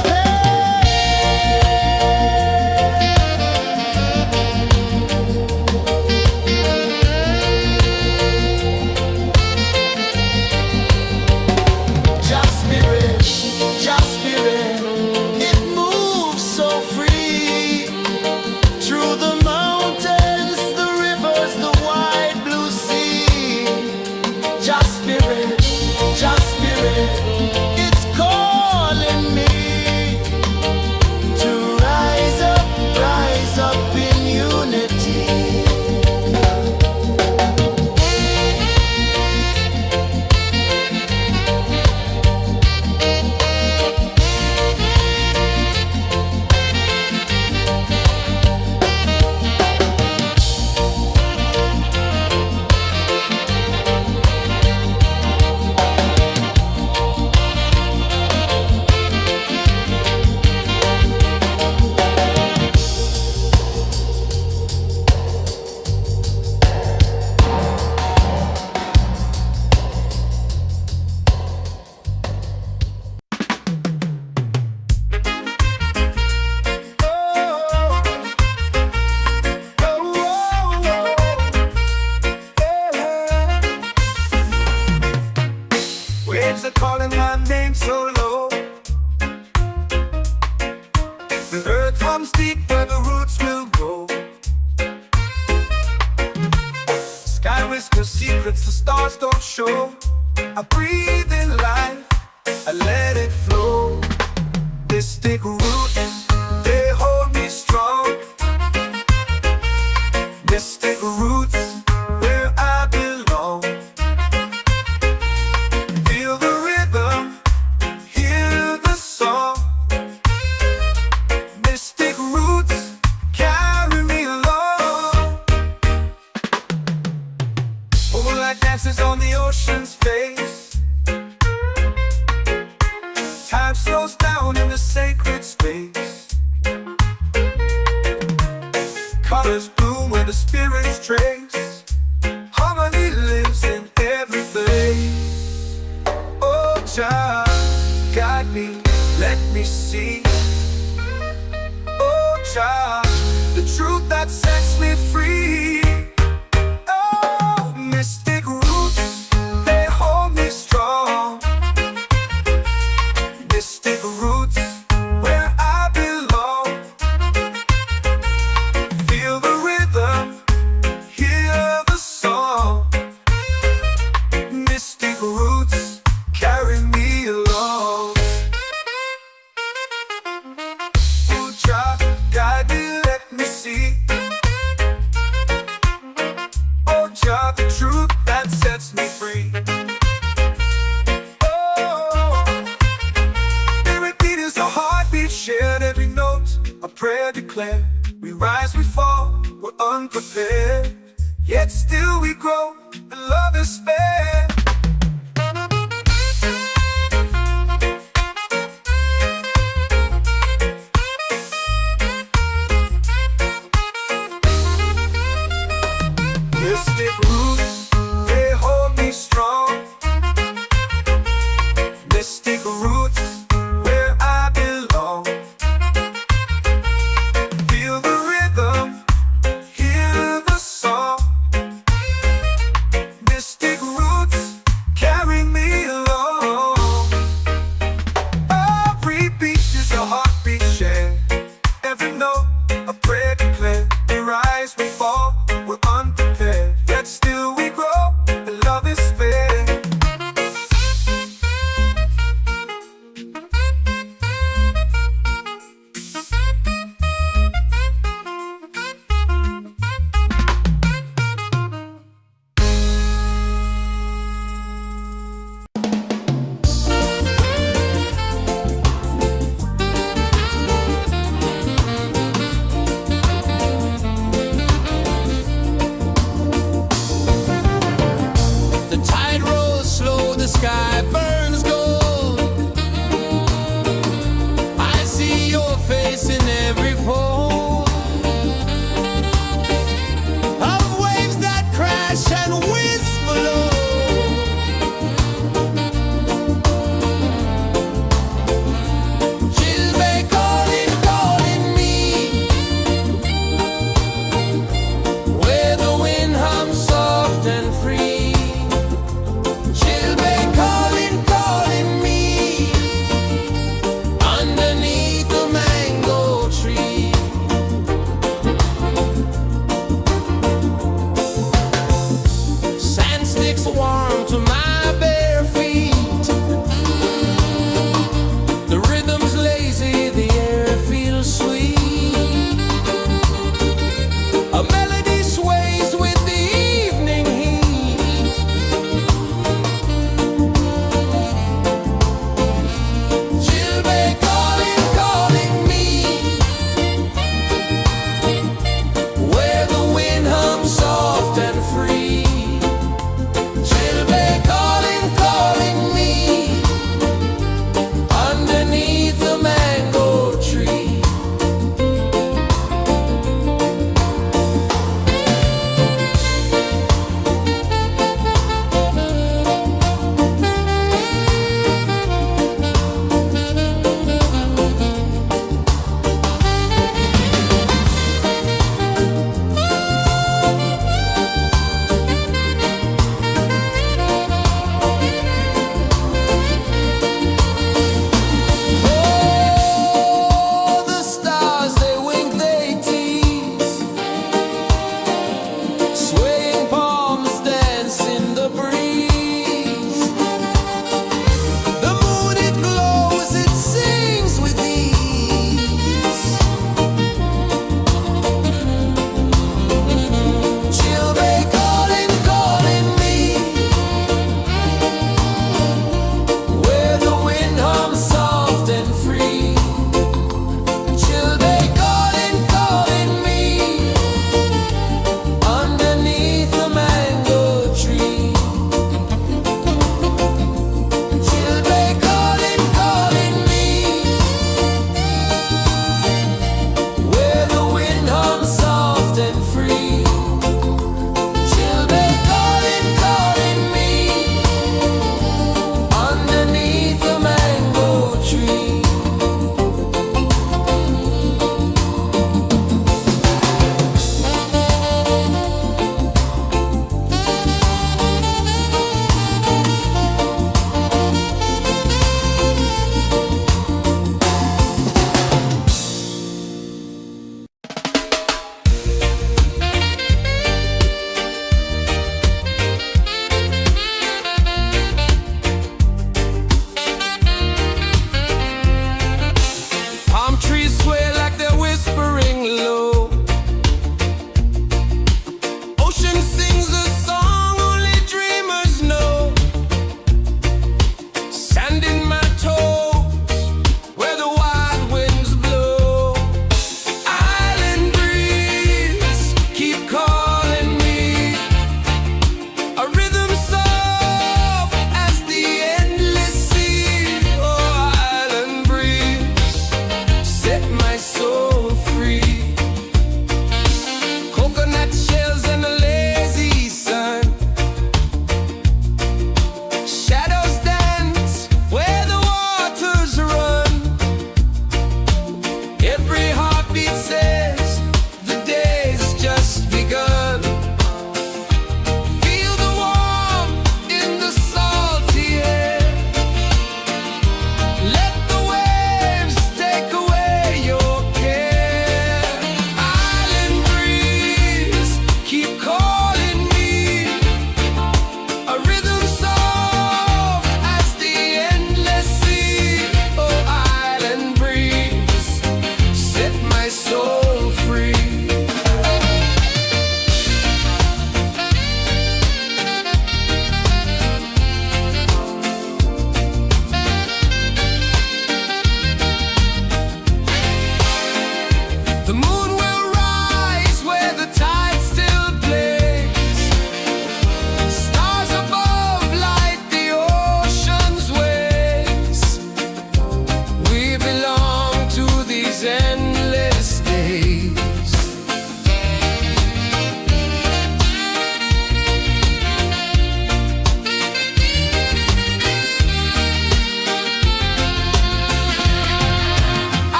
Just spirit, it moves so free through the mountains, the rivers, the wide blue sea. Just spirit, it's calling me to rise up in unity. Waves are calling my name so low. The earth comes deep where the roots will grow. Sky whispers secrets the stars don't show. I breathe in life, I let it flow. Mystic roots, they hold me strong. Mystic roots, where I belong. Feel the rhythm, hear the song. Mystic roots, carry me along. Moonlight dances on the ocean's face. Time slows down in the sacred space. Colors bloom where the spirits trace. Harmony lives in every place. Oh, Jah, guide me, let me see. Oh, Jah, the truth that sets me free. Oh, mystic roots, they hold me strong. Mystic roots, where I belong. Feel the rhythm, hear the song. Mystic roots, carry me along. Oh, Jah, guide me, let me see. Oh, Jah, the truth that sets me free. Oh, spirit beat is a heartbeat, shared every note, a prayer declared. We rise, we fall, we're unprepared, yet still we grow, and love is spared. Mystic roots, they hold me strong. Mystic roots, where I belong. Feel the rhythm, hear the song. Mystic roots,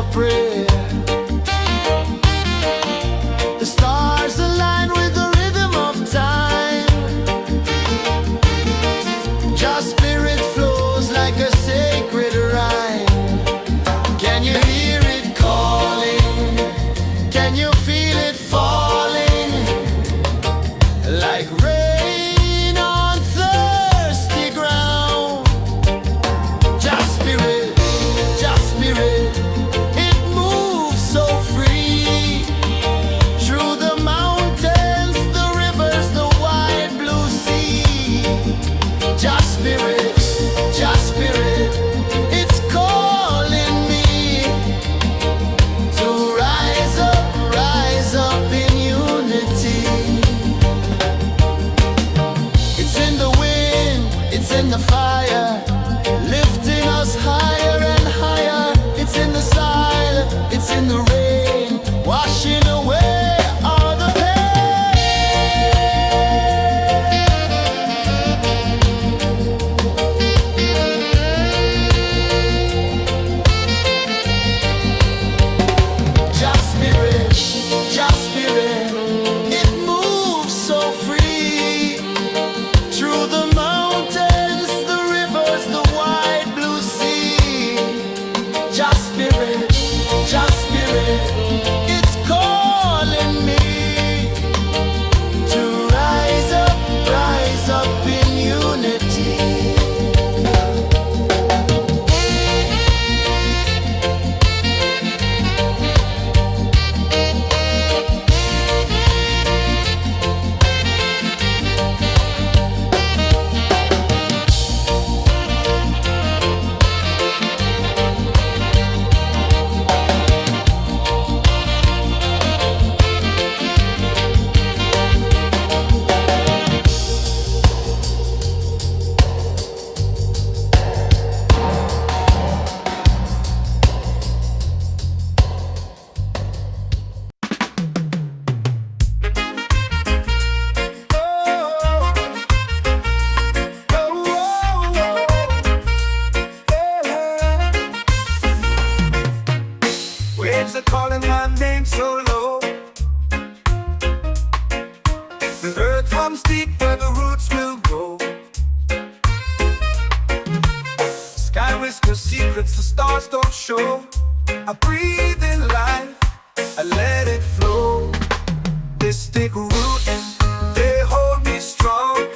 your prayer. The stars align with the rhythm of time. Your spirit flows like a sacred rhyme. Can you hear it calling? Can you feel it falling? Like rain on thirsty ground. Just spirit, it moves so free. Through the mountains, the rivers, the wide blue sea. Just spirit, it's calling me to rise up in unity. It's in the wind, it's in the fire, lifting us higher and higher. It's in the silence, it's in the rain, washing away all the Just spirit, it moves so free. Through the mountains, the rivers, the wide blue sea. Just spirit, it's calling me to rise up in unity. Waves are calling my name so low. The earth hums deep where the roots will go. Sky whispers secrets the stars don't show. I breathe in life, I let it flow. Mystic roots, they hold me strong.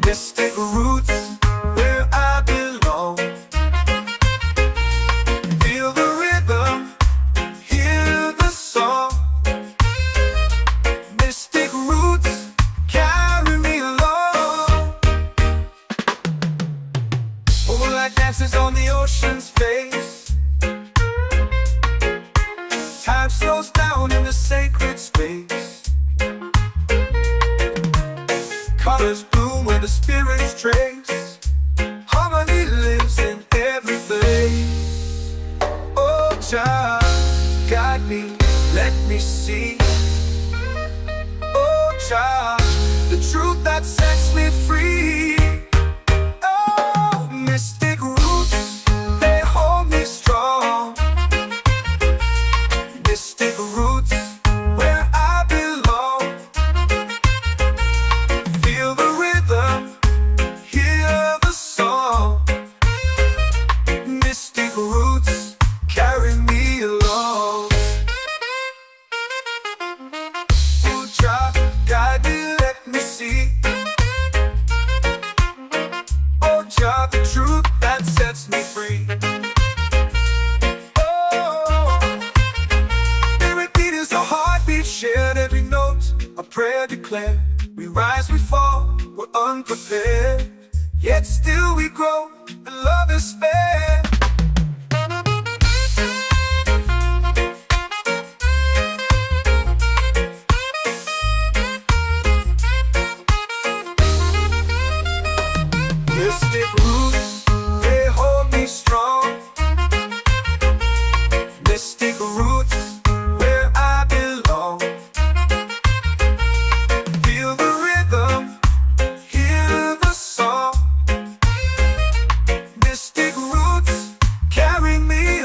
Mystic roots, where I belong. Feel the rhythm, hear the song. Mystic roots, carry me along. Moonlight dances on the ocean's face. Time slows down in the sacred space. Colors bloom where the spirits trace. Harmony lives in every place. Oh, child, guide me, let me see. Oh, child, the truth that sets me free. Oh, mystic roots, they hold me strong. Mystic roots, where I belong. Feel the rhythm, hear the song. Mystic roots, carry me along. Oh, child, guide me, let me see. Oh, child, the truth that sets me free. Oh, every beat is a heartbeat shared, every note a prayer declared. We rise, we fall, we're unprepared, yet still we grow, and love is spared. Mystic roots, they hold me strong. Mystic roots, where I belong. Feel the rhythm, hear the song. Mystic roots, carry me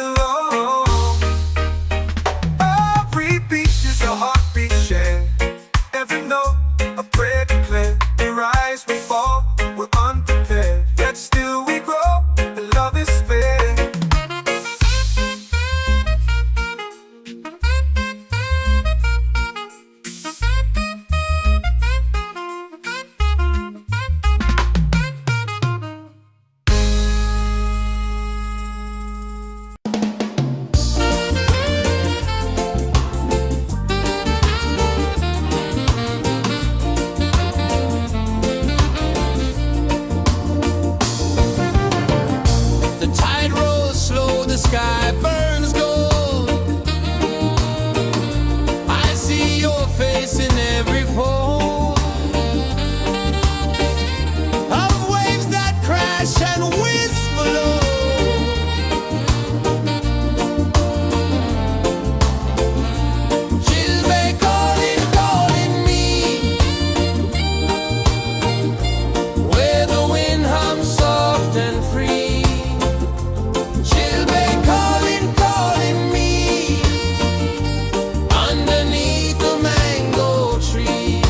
and whisper low. She'll be calling, calling me, where the wind hums soft and free. She'll be calling, calling me, underneath the mango tree.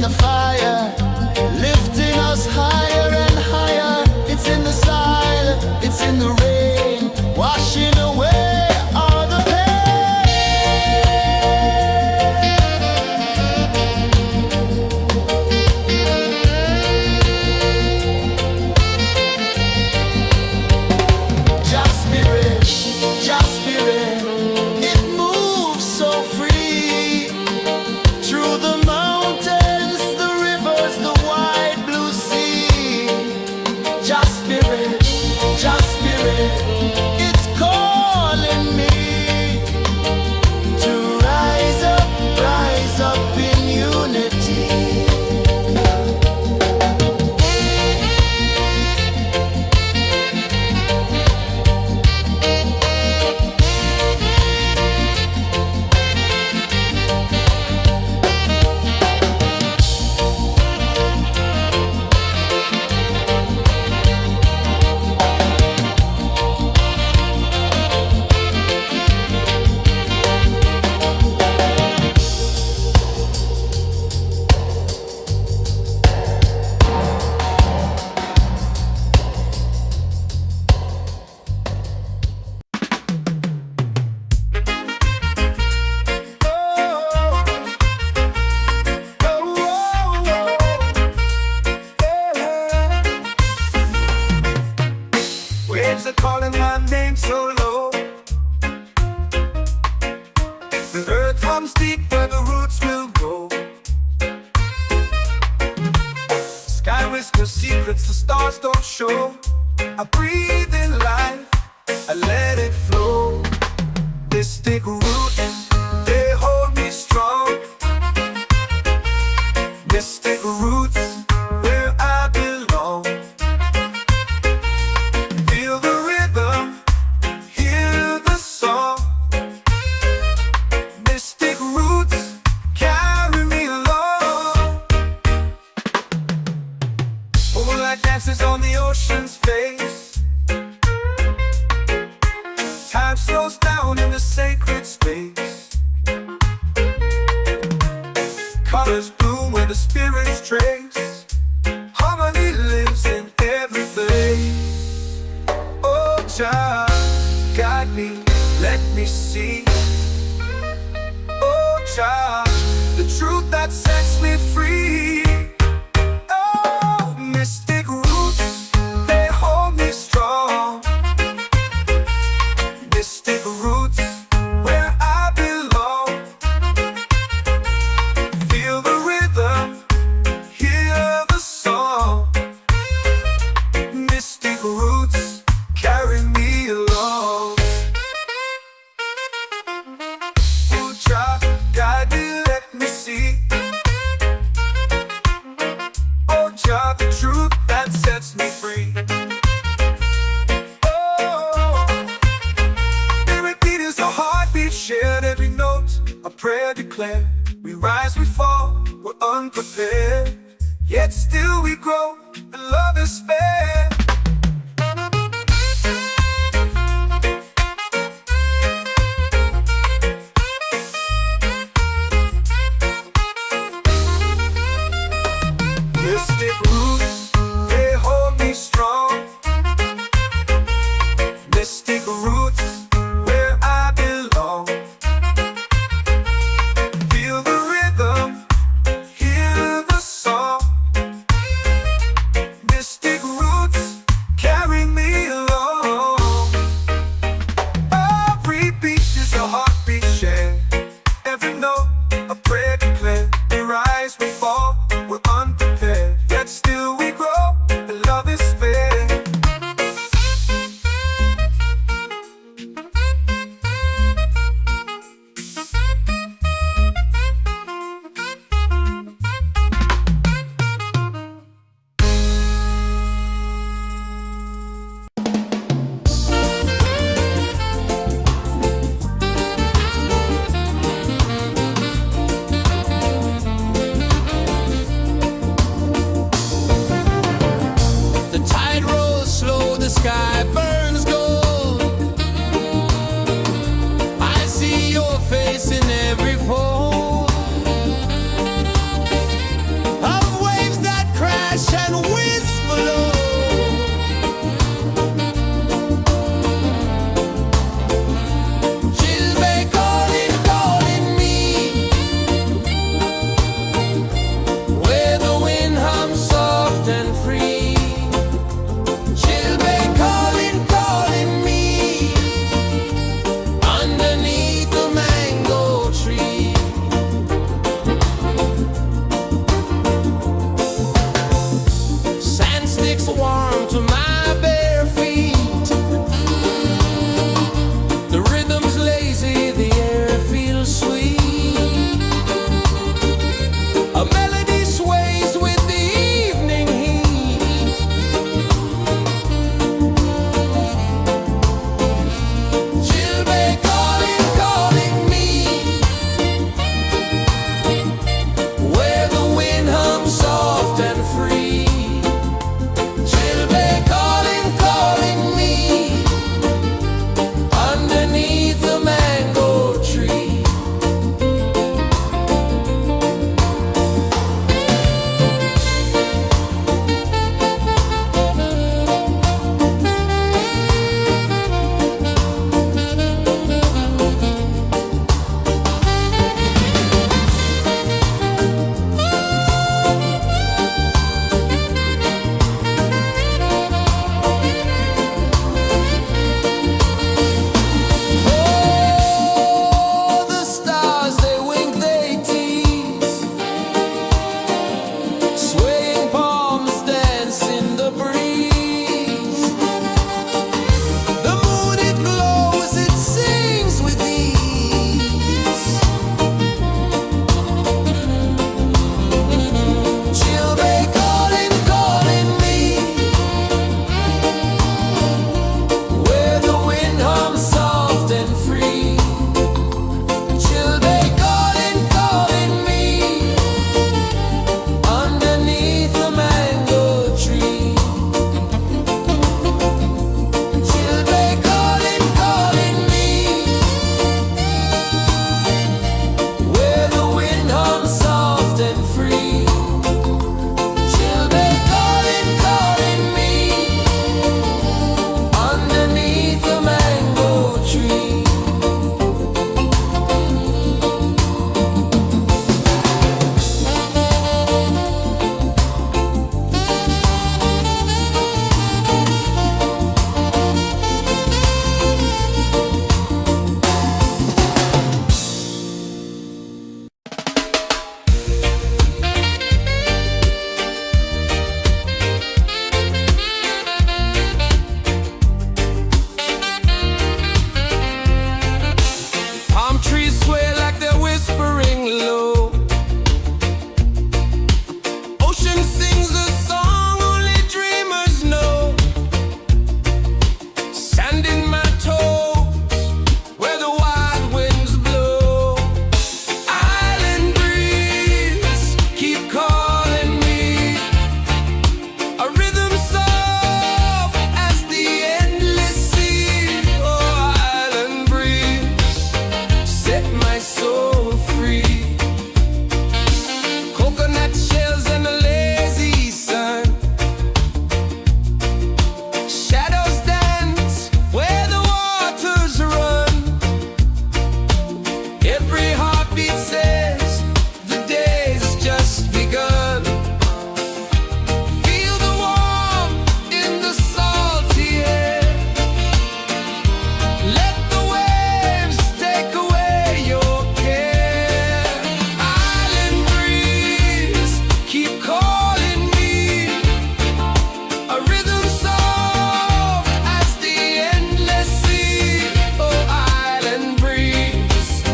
the fire, lifting us higher and higher. It's in the silence, it's in the rain, washing away all the Just spirit, it moves so free through the mountains, the rivers, the wide blue sea. Just spirit, it's calling me to rise up in unity. Waves are calling my name so low. The earth hums deep where the roots will grow. Sky whispers secrets the stars don't show. I breathe in life, I let it flow. Mystic roots, they hold me strong. Mystic roots, where I belong. Feel the rhythm, hear the song. Mystic roots, carry me along. Moonlight dances on the ocean's face. Time slows down in the sacred space. Colors bloom where the spirits trace. Harmony lives in every place. Oh, child, guide me, let me see. Oh, child, the truth that sets me free. Oh, mystic roots, they hold me strong. Mystic roots, where I belong. Feel the rhythm, hear the song. Mystic roots, carry me along. Oh, child, guide me, let me see. Oh, child, the truth that sets me free. Oh, every beat is a heartbeat shared, every note a prayer declared. We rise, we fall, we're unprepared, yet still we grow, and love is fair. Mystic roots, they hold me strong. Mystic roots, where I belong. Feel the rhythm, hear the song. Mystic roots, carry me along. Every beat is a heartbeat shared, every note a prayer declared. We rise, we fall, we're unprepared, yet still we grow, and love is fair. The tide rolls slow, the sky burns gold. I see your face in every fold. soul free. Coconut shells and a lazy sun. Shadows dance where the waters run. Every heartbeat says the day's just begun. Feel the warmth in the salty air. Let the waves take away your care. Island breeze, keep calling me. A rhythm soft as the endless sea. Oh, island breeze,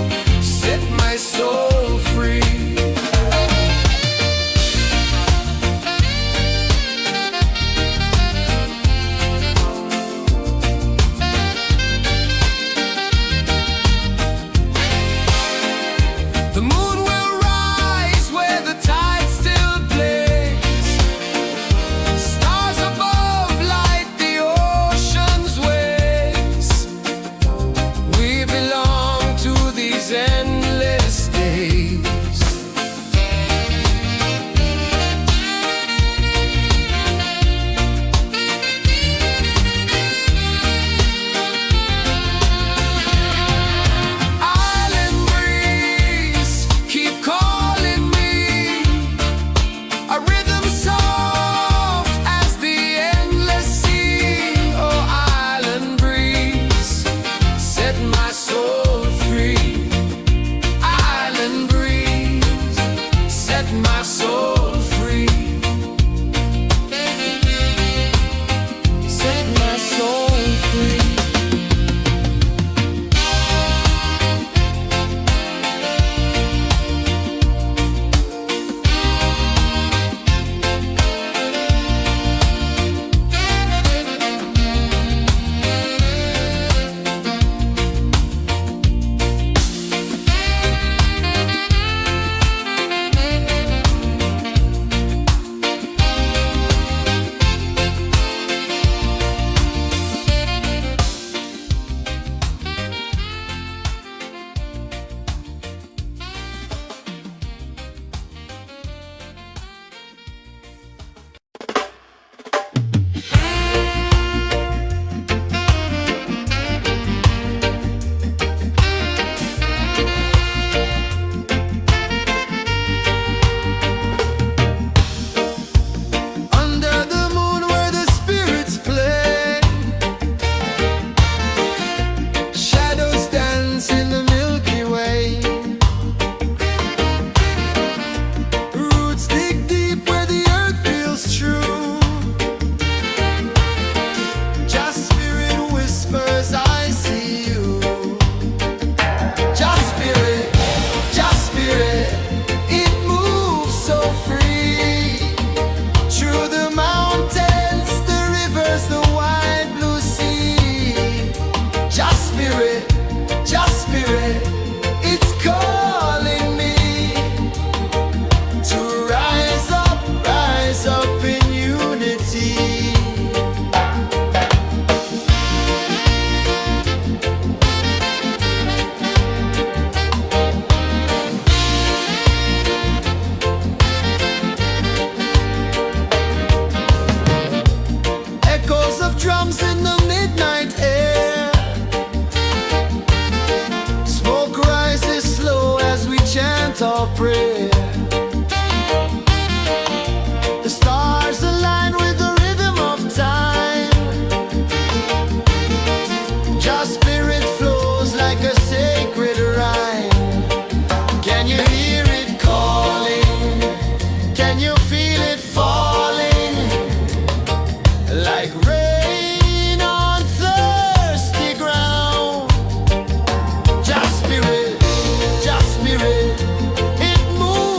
set my soul free. The moon will rise where the tide still plays. Stars above light the ocean's waves. We belong to these endless days. Island breeze, keep calling me. A rhythm soft as the endless sea. Oh, island breeze, set my soul free. Island breeze, set my soul free. Set my soul free. Under the moon where the spirits play. Shadows dance in the Milky Way. Roots dig deep where the earth feels true. Just spirit whispers, I see you. Just spirit, it moves so free. Through the mountains, the rivers, the wide blue sea. Just spirit, it's calling me to rise up in unity. Echoes of drums in the midnight air. Smoke rises slow as we chant our prayer. The stars align with the rhythm of time. Just spirit flows like a sacred rhyme. Can you hear it calling? Can you feel it falling? Like rain on thirsty ground. Just spirit, it moves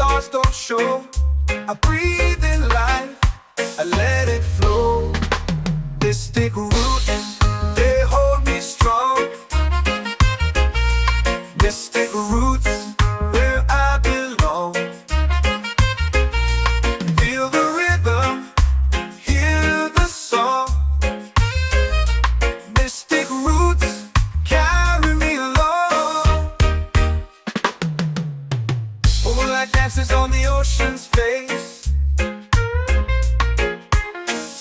scars don't show. I breathe in life, I let it flow. Mystic roots, they hold me strong. Mystic roots, where I belong. Feel the rhythm, hear the song. Mystic roots, carry me along. Moonlight dances on the ocean's face.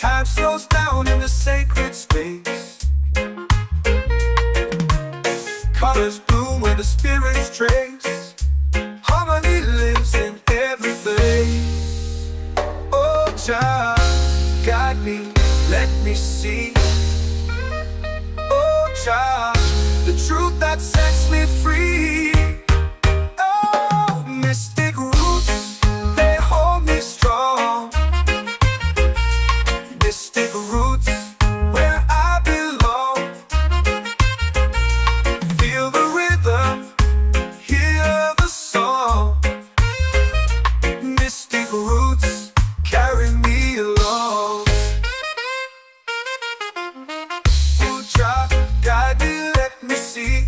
Time slows down in the sacred space. Colors bloom where the spirits trace. Harmony lives in every place. Oh, Jah, guide me, let me see. Oh, Jah, the truth that sets me free. Oh, mystic roots, they hold me strong. Mystic roots, where I belong. Feel the rhythm, hear the song. Mystic roots, carry me along. Oh, Jah, guide me, let me see.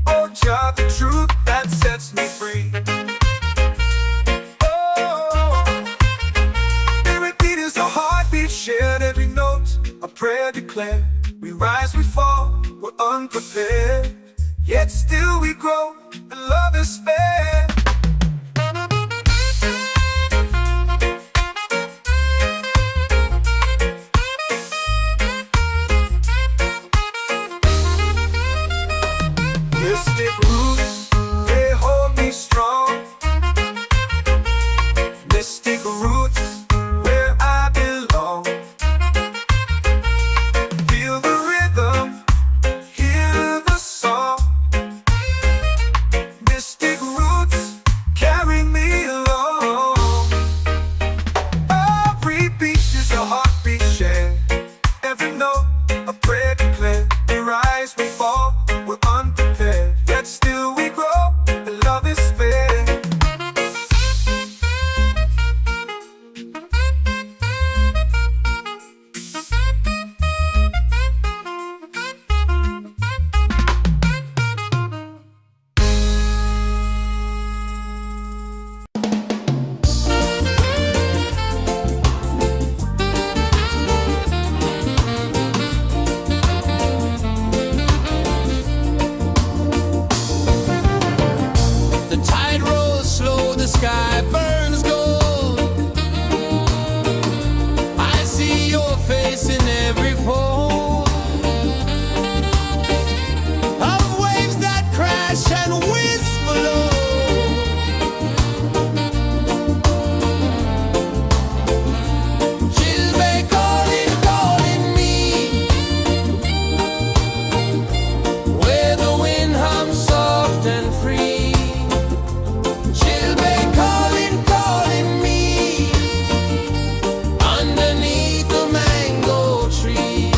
Oh, Jah, the truth that sets me free. Oh, every beat is a heartbeat shared, every note a prayer declared. We rise, we fall, we're unprepared, yet still we grow, and love is spared. Mystic roots, they hold me strong. Mystic roots, where I belong. Feel the rhythm, hear the song. Mystic roots, carry me along. Every beat is a heartbeat shared, every note a prayer declared. We rise, we fall, we're unprepared, yet still we grow, and love is spared. The tide rolls slow, the sky burns gold. I see your face in every fold of waves that crash and whisper low. She'll be calling, calling me, where the wind hums soft and free. She'll be calling, calling me, underneath the mango tree.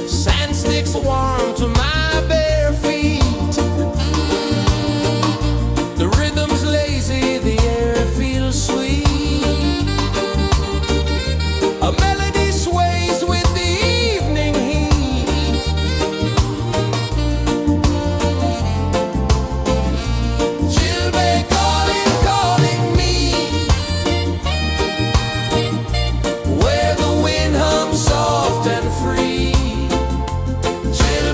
Sand sticks warm to my bare feet. The rhythm's lazy, the air feels sweet. A melody sways with the evening heat. She'll be calling, calling me, where the wind hums soft and free. She'll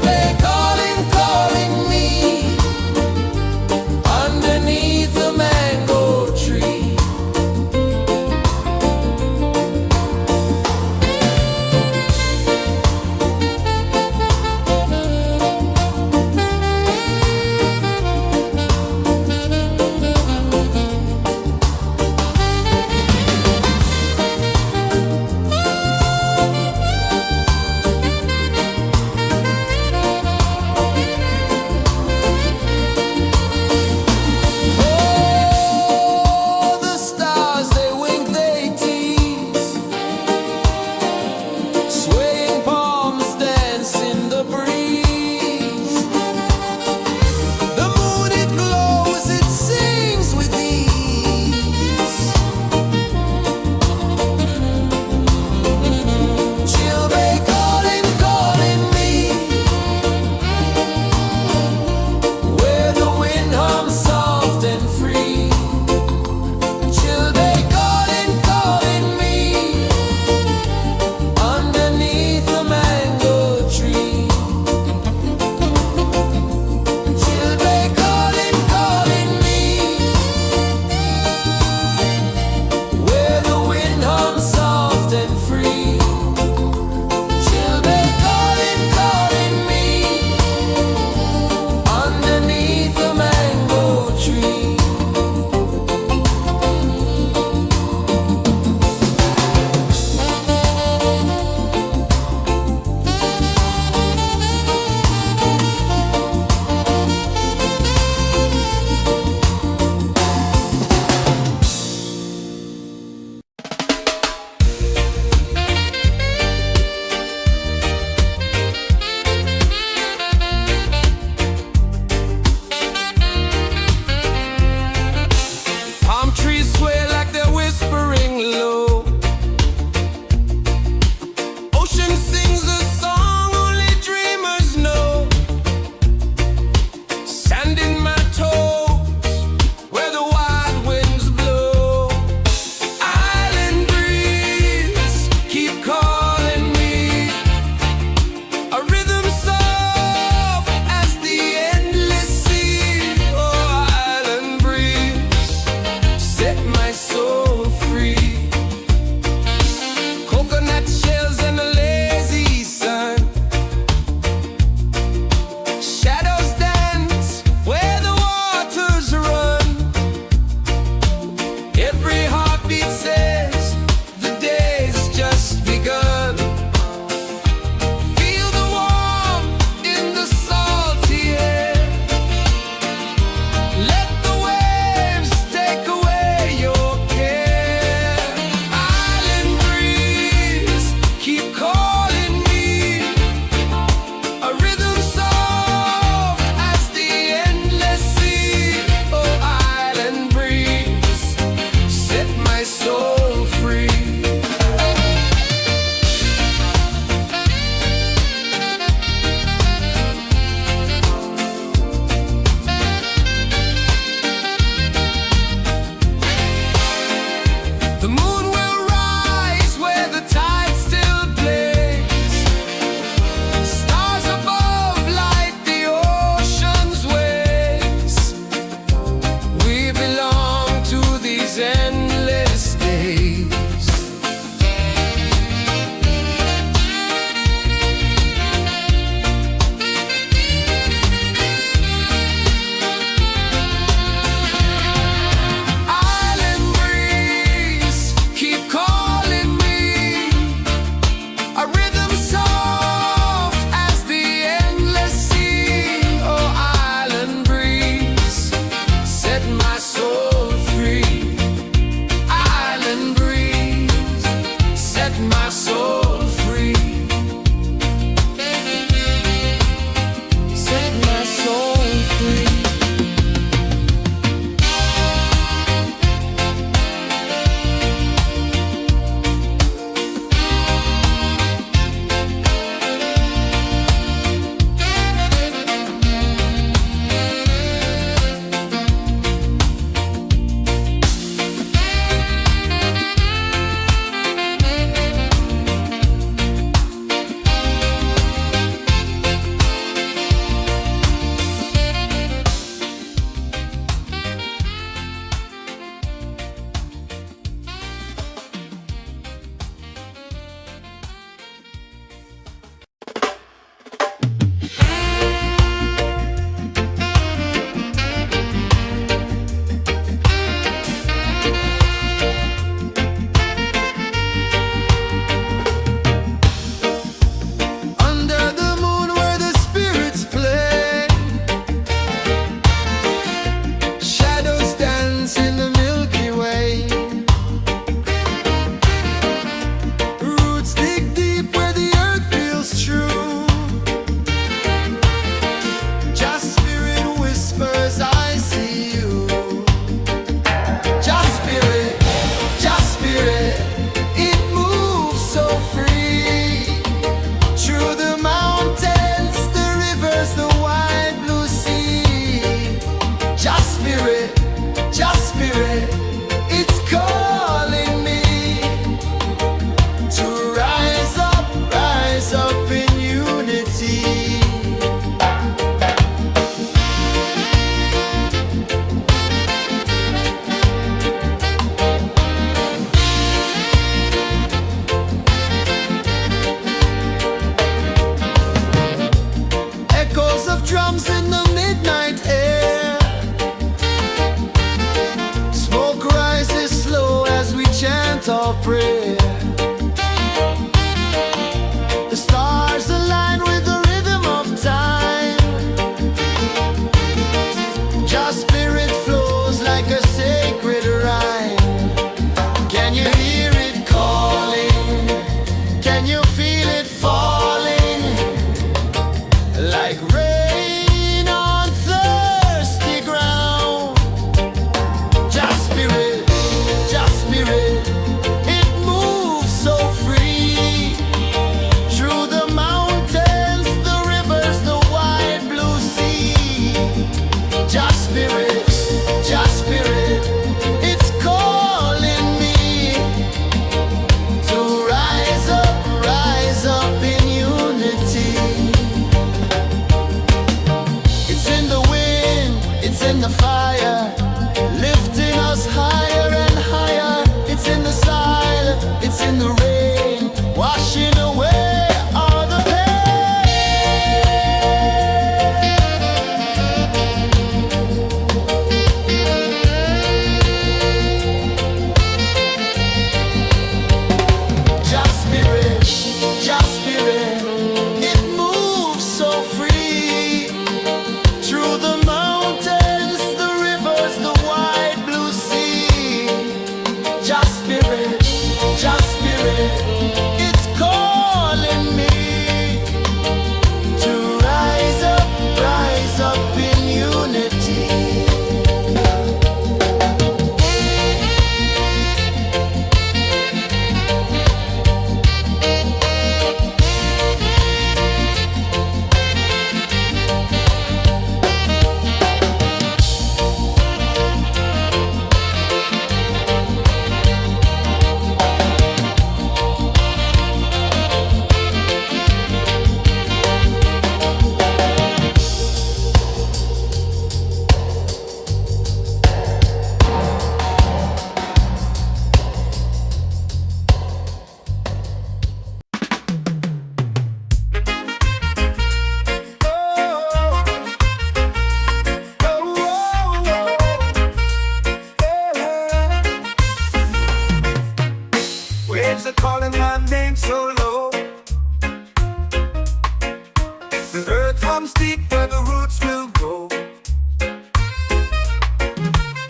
Earth comes deep where the roots will grow.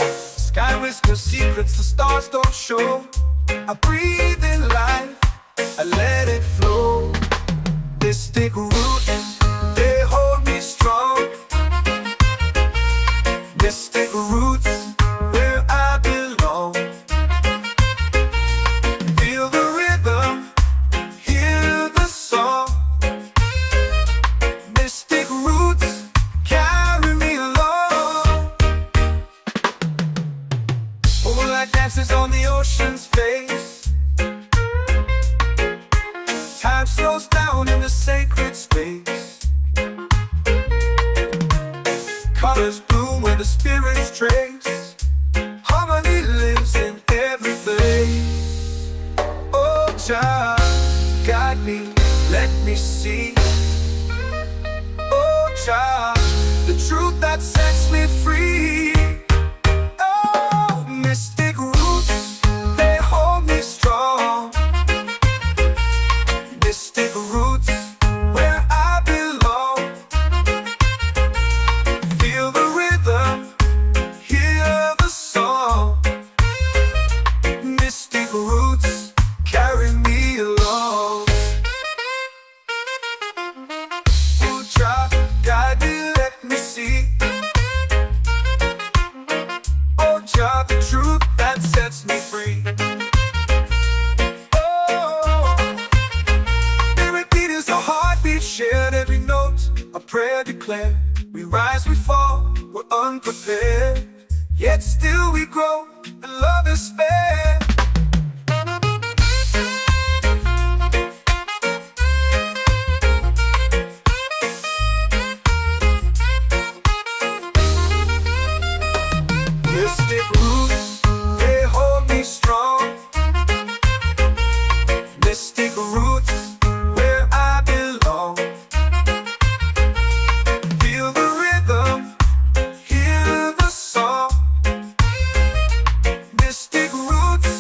Sky whispers secrets the stars don't show. I breathe in life, I let it flow. Mystic roots, they hold me strong. Mystic roots, where I belong. Feel the rhythm, hear the song. Mystic roots, carry me along. Moonlight dances on the ocean's face. Time slows down in the sacred space. Colors bloom where the spirits trace. Harmony lives in every place. Oh, child, guide me, let me see. Oh, child, the truth that sets me free. Oh, mystic roots, they hold me strong. Mystic roots, where I belong. Feel the rhythm, hear the song. Mystic roots, carry me along. Oh, child, guide me, let me see. Oh, child, the truth that sets me free. Shared every note, a prayer declared. We rise, we fall, we're unprepared. Yet still we grow, and love is spared. Mystic roots, they hold me strong. Mystic roots, where I belong. Feel the rhythm, hear the song. Mystic roots,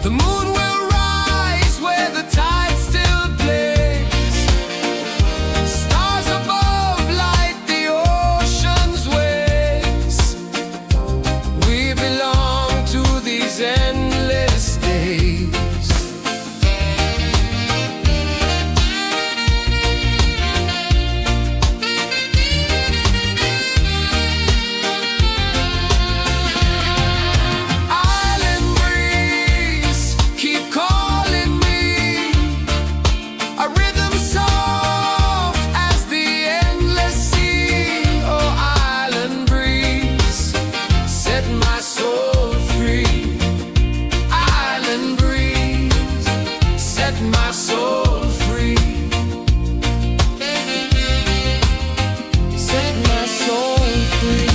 The moon will rise where the tide still plays. Stars above light the ocean's waves. We belong to these endless days. Island breeze, keep calling me. A rhythm soft as the endless sea. Oh, island breeze, set my soul free. Island breeze, set my soul free. Set my soul free.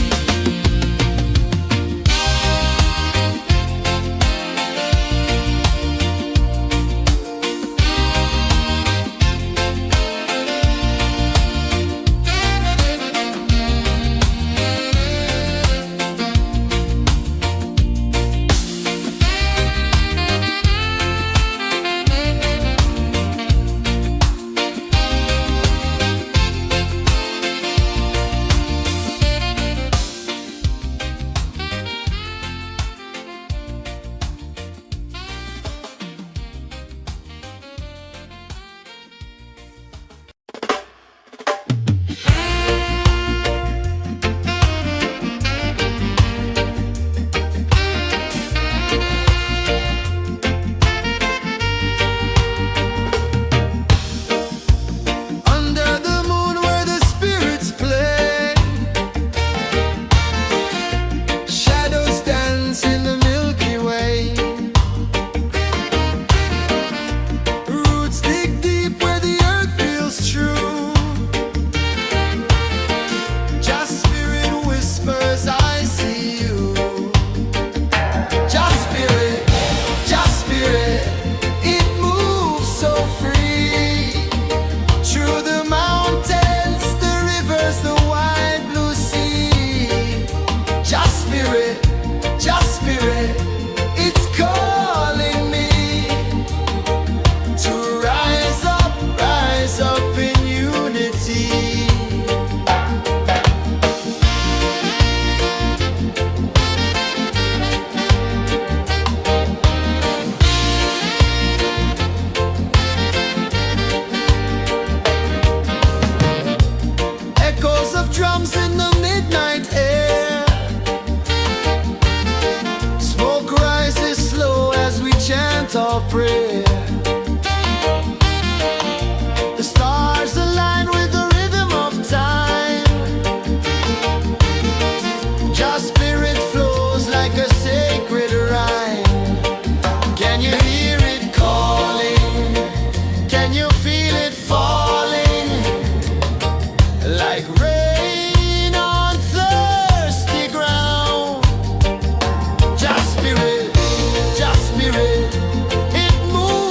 Under the moon where the spirits play, shadows dance in the Milky Way. Roots dig deep where the earth feels true. Just spirit whispers, I see you. Just spirit, it moves so free. Through the mountains, the rivers, the wide blue sea. Just spirit, it's calling me to rise up in unity. Echoes of drums in the midnight air. Smoke rises slow as we chant our prayer. The stars align with the rhythm of time. Just spirit flows like a sacred rhyme. Can you hear it calling? Can you feel it falling? Like rain on thirsty ground. Just spirit, it moves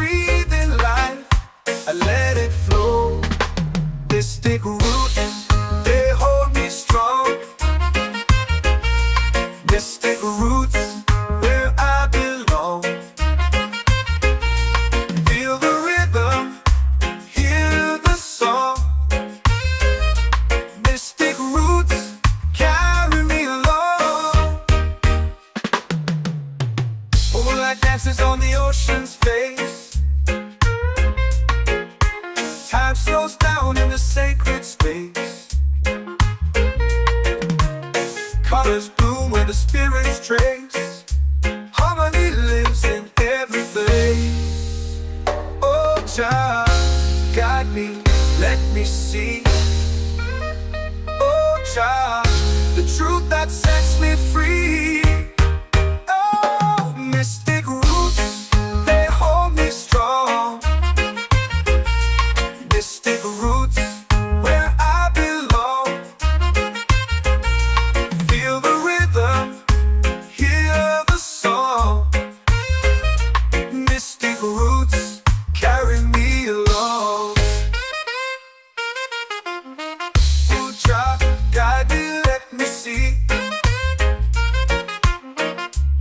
breathe in life, I let it flow. Mystic roots, they hold me strong. Mystic roots, where I belong. Feel the rhythm, hear the song. Mystic roots, carry me along. Moonlight dances on the ocean's face. Time slows down in the sacred space. Colors bloom where the spirits trace. Harmony lives in every place. Oh, Jah, guide me, let me see. Oh, Jah, the truth that sets me free. Oh, mystic roots, they hold me strong. Mystic roots, where I belong. Feel the rhythm, hear the song. Mystic roots, carry me along. Oh, Jah, guide me, let me see.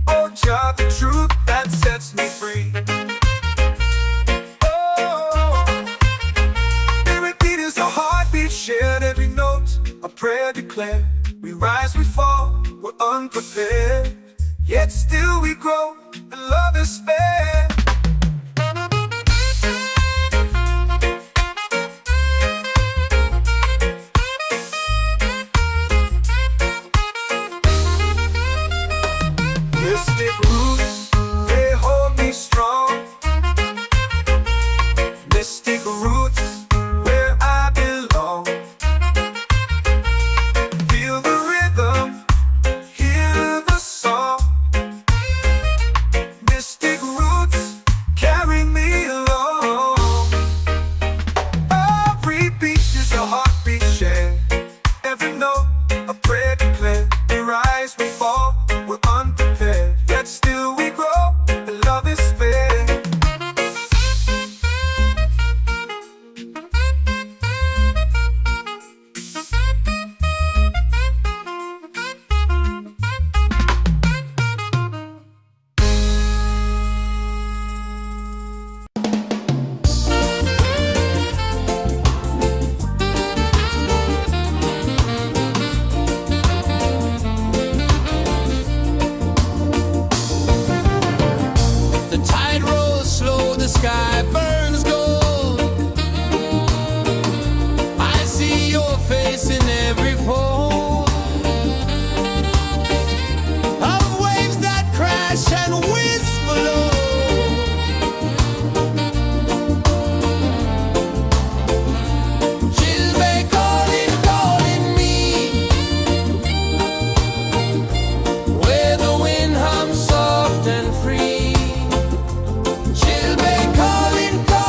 Oh, Jah, the truth that sets me free. Oh, every beat is a heartbeat shared, every note a prayer declared. We rise, we fall, we're unprepared, yet still we grow, and love is spared. Mystic roots, they hold me strong. Mystic roots, where I belong. Feel the rhythm, hear the song. Mystic roots, carry me along. Every beat is a heartbeat shared, every note a prayer declared. We rise, we fall, we're unprepared, yet still we grow, and love is spared. The tide rolls slow, the sky burns gold. I see your face in every fold of waves that crash and whisper low. She'll be calling, calling me, where the wind hums soft and free. She'll be calling, calling.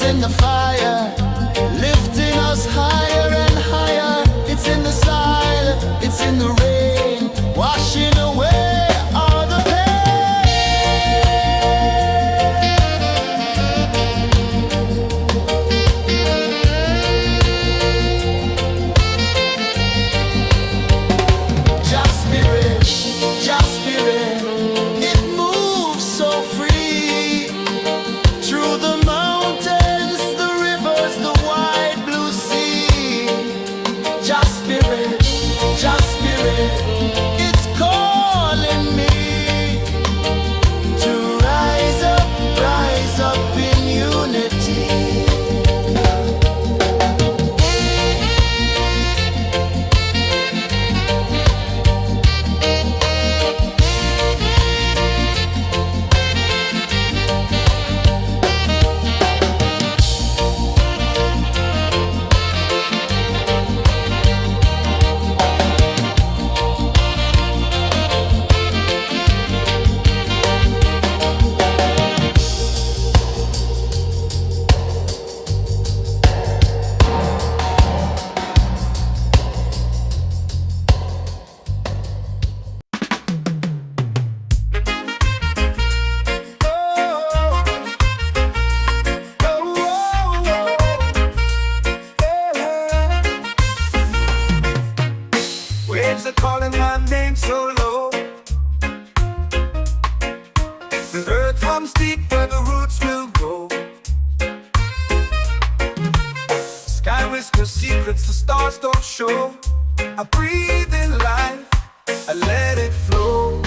in the fire, lifting us higher and higher. It's in the silence, it's in the rain, washing away all the Just spirit, just spirit, it moves so free through the mountains, the rivers, the wide blue sea. Just spirit, it's calling me to rise up in unity. Waves are calling my name so low. The earth comes deep where the roots will grow. Sky whispers secrets the stars don't show. I breathe in life, I let it flow.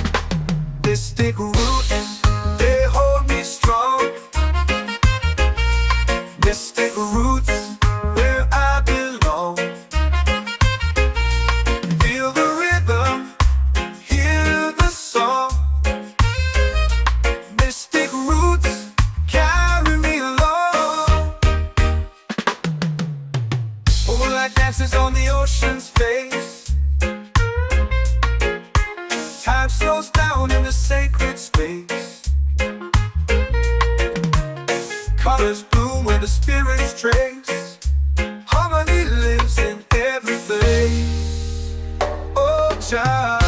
They stick roots, they hold me strong. They stick roots where I belong. Feel the rhythm, hear the song. Mystic roots carry me along. Moonlight dances on the ocean's face. Time slows down in the sacred space. Colors bloom where the spirits trace. Harmony lives in every place. Oh, Jah,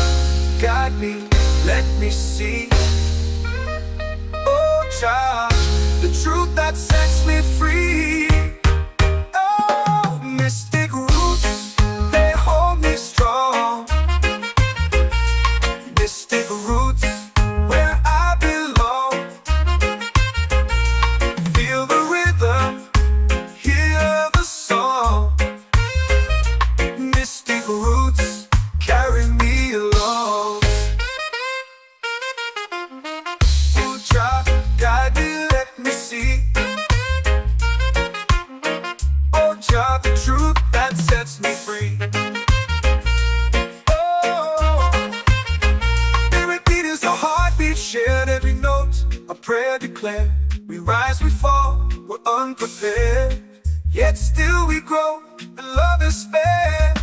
guide me, let me see. Oh, Jah, the truth that sets me free. Oh, mystic roots, they hold me strong. Mystic roots, where I belong. Feel the rhythm, hear the song. Mystic roots carry me along. Oh, Jah, guide me, let me see. Oh, Jah, the truth that sets me free. Oh, spirit beat is a heartbeat shared, every note a prayer declared. We rise, we fall, we're unprepared, yet still we grow, and love is spared.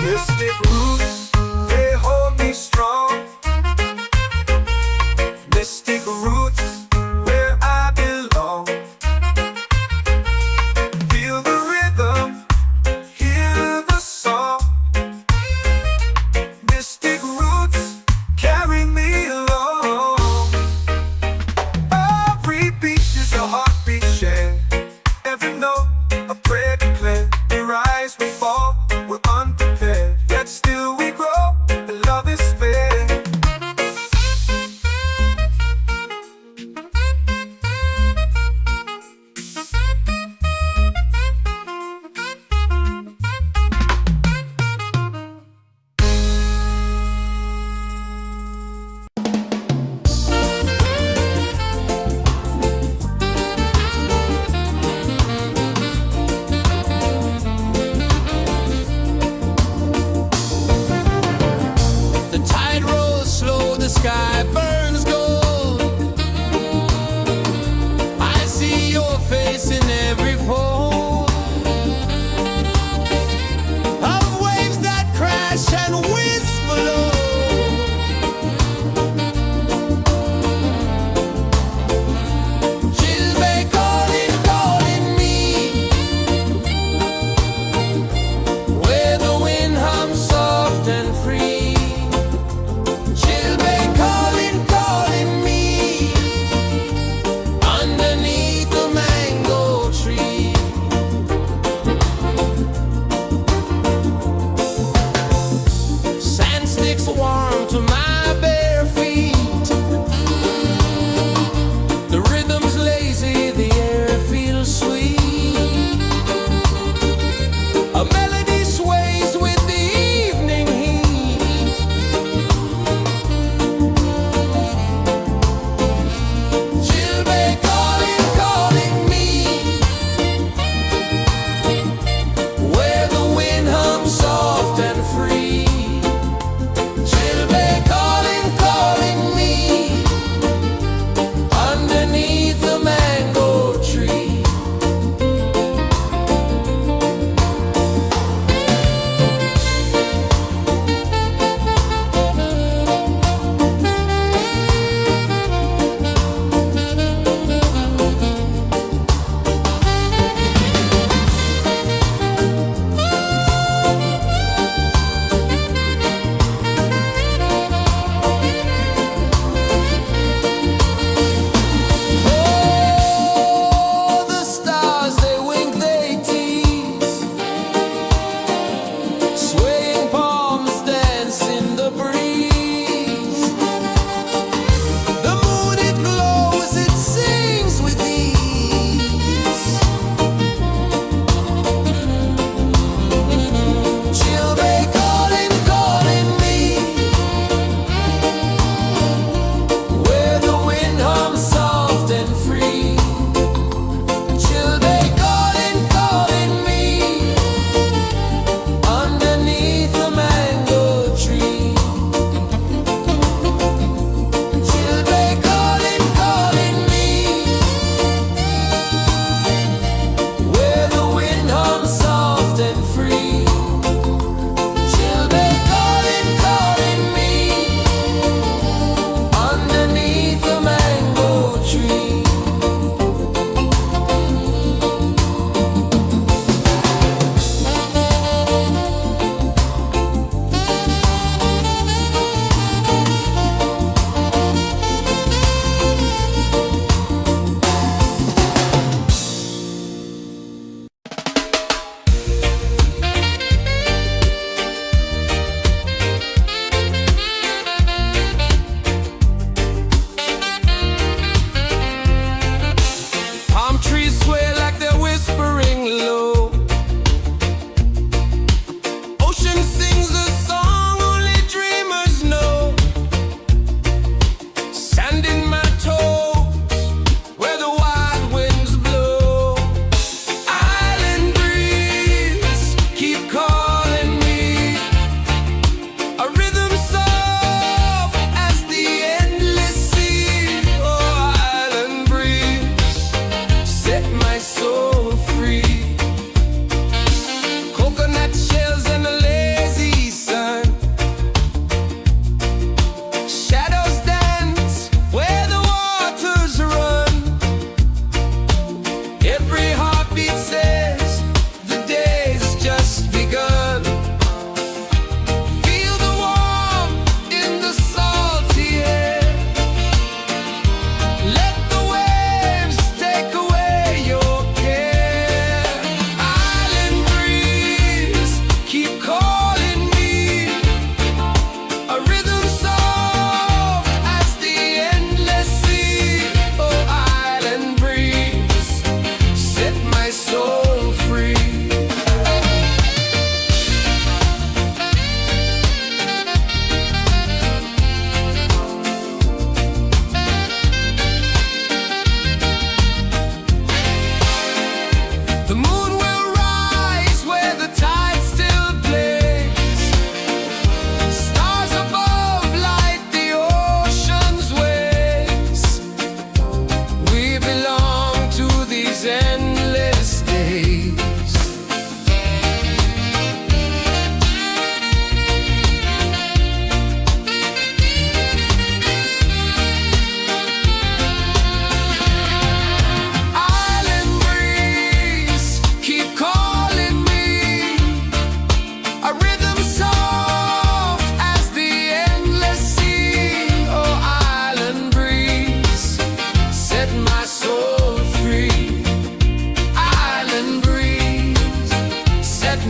Mystic roots, they hold me strong. Mystic roots, where I belong. Feel the rhythm, hear the song. Mystic roots carry me along. Every beat is a heartbeat shared, every note a prayer declared. We rise, we fall, we're unprepared, yet still we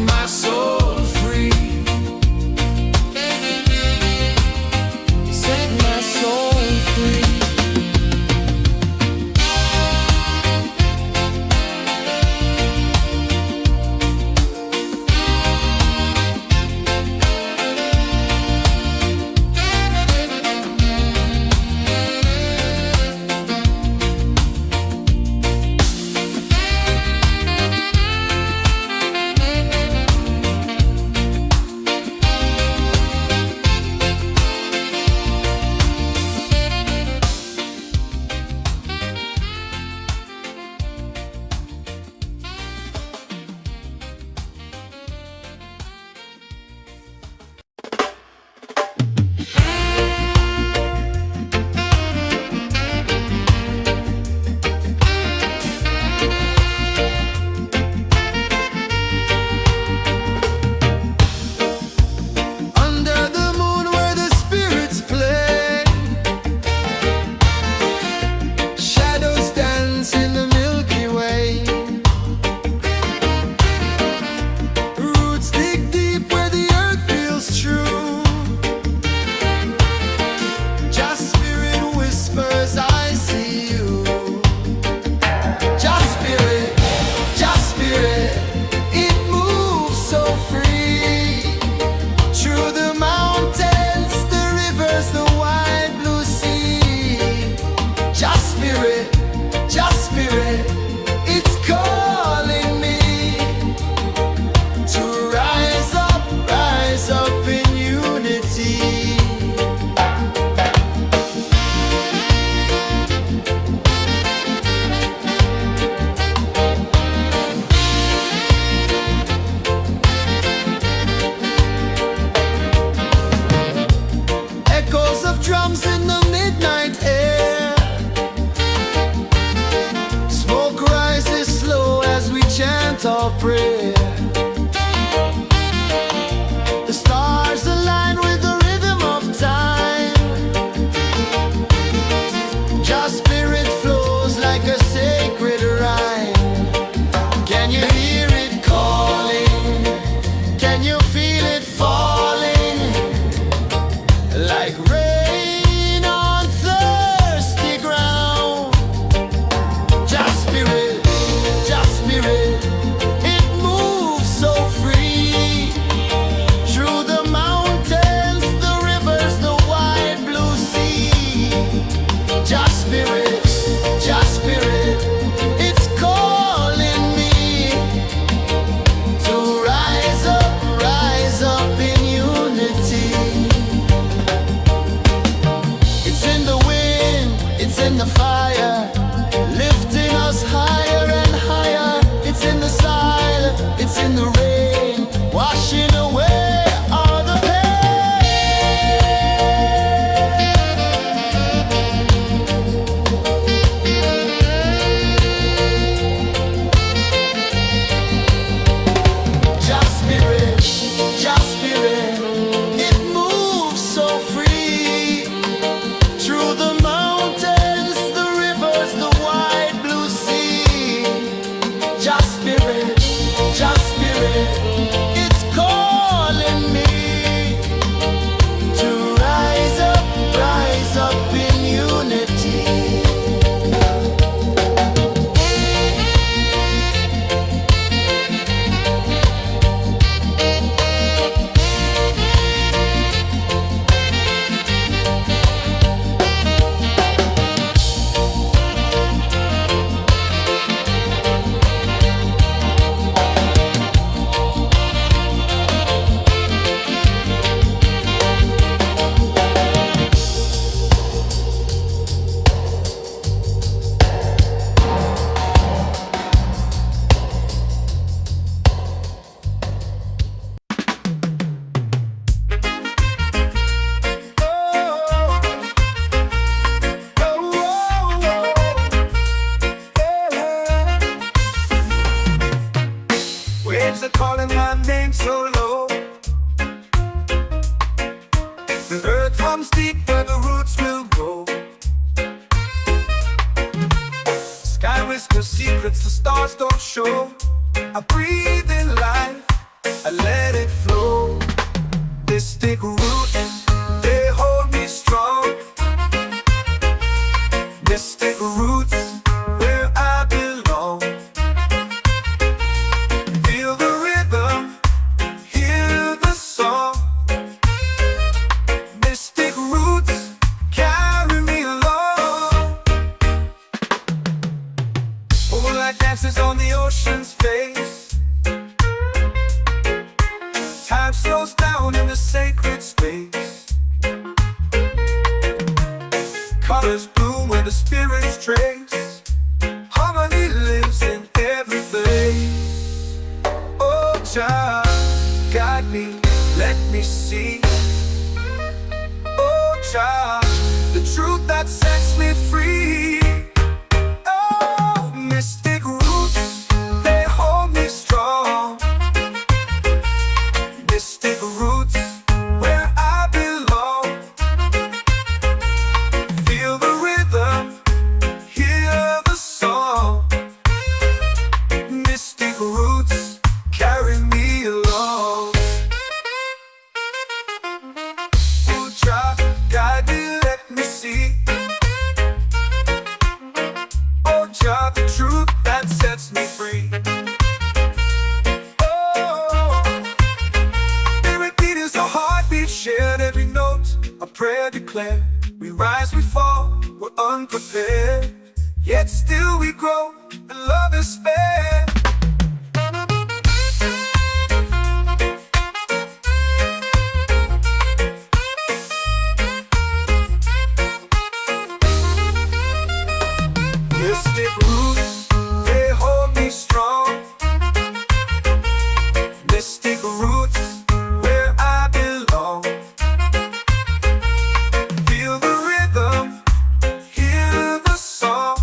my soul free. Set my soul free. Our prayer. The stars align with the rhythm of time. Your spirit flows like a sacred rhyme. Can you hear it calling? Can you feel it falling? Like rain on thirsty ground. Just spirit, just spirit. In the fire, lifting us higher and higher. It's in the silence, it's in the rain, washing away all the pain. Just spirit, just spirit. It moves so free through the just spirit, it's calling me to rise up in unity. Waves are calling my name so low. The earth comes deep where the roots will grow. Sky whispers secrets the stars don't show. I breathe in life, spirit's trace. Harmony lives in every place. Oh, Jah, guide me, let me see. Oh, Jah, the truth that sets me free. Oh, mystic roots, they hold me strong. Mystic roots, where I belong. Feel the rhythm, hear the song. Mystic roots, carry me along. Oh, Jah, guide me, let me see. Oh, Jah, the truth that sets me free. Oh, every beat is a heartbeat shared, every note a prayer declared. We rise, we fall, we're unprepared, yet still we grow, and love is spared. Mystic roots, they hold me strong. Mystic roots, where I belong. Feel the rhythm, hear the song.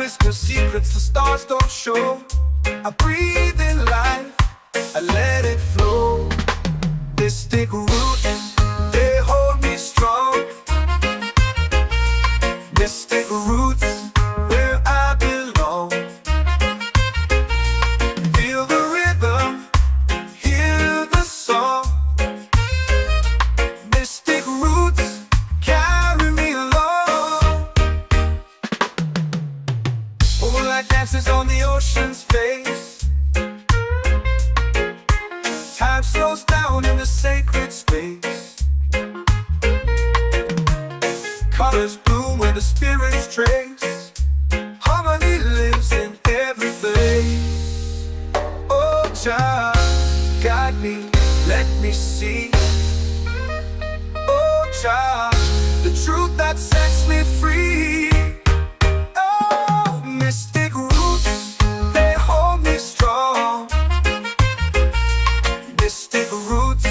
whisper secrets the stars don't show. I breathe in life, I let it flow. Mystic roots, they hold me strong. Mystic roots, where I belong. Feel the rhythm, hear the song. Mystic roots, carry me along. Moonlight dances on the ocean's face. Time slows down in the sacred space. Colors bloom where the spirits trace. Harmony lives in every place. Oh, Jah, guide me, let me see. Oh, Jah, the truth that sets me free. Oh, mystic roots, they hold me strong. Mystic roots,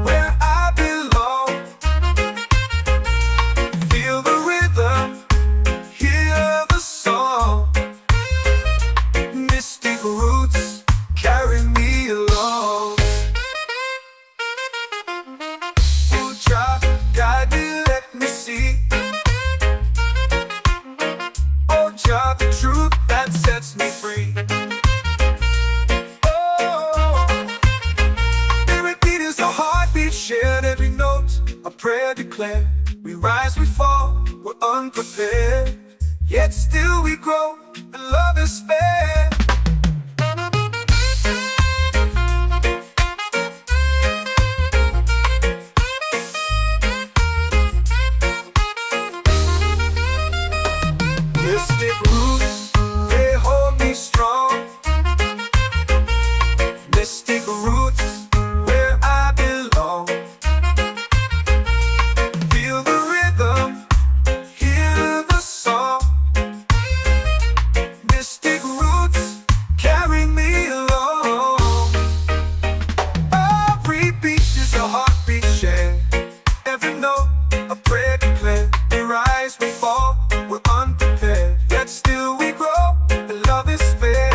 where I belong. Feel the rhythm, hear the song. Mystic roots, carry me along. Oh, Jah, guide me, let me see. Oh, Jah, the truth that sets me free. Shared every note, a prayer declared. We rise, we fall, we're unprepared. Yet still we grow, and love is fair. Mystic roots, they hold me strong. Mystic roots, where I belong. Feel the rhythm, hear the song. Mystic roots, carry me along. Every beat is a heartbeat shared. Every note, a prayer declared. We rise, we fall, we're unprepared. Yet still we grow, and love is fair.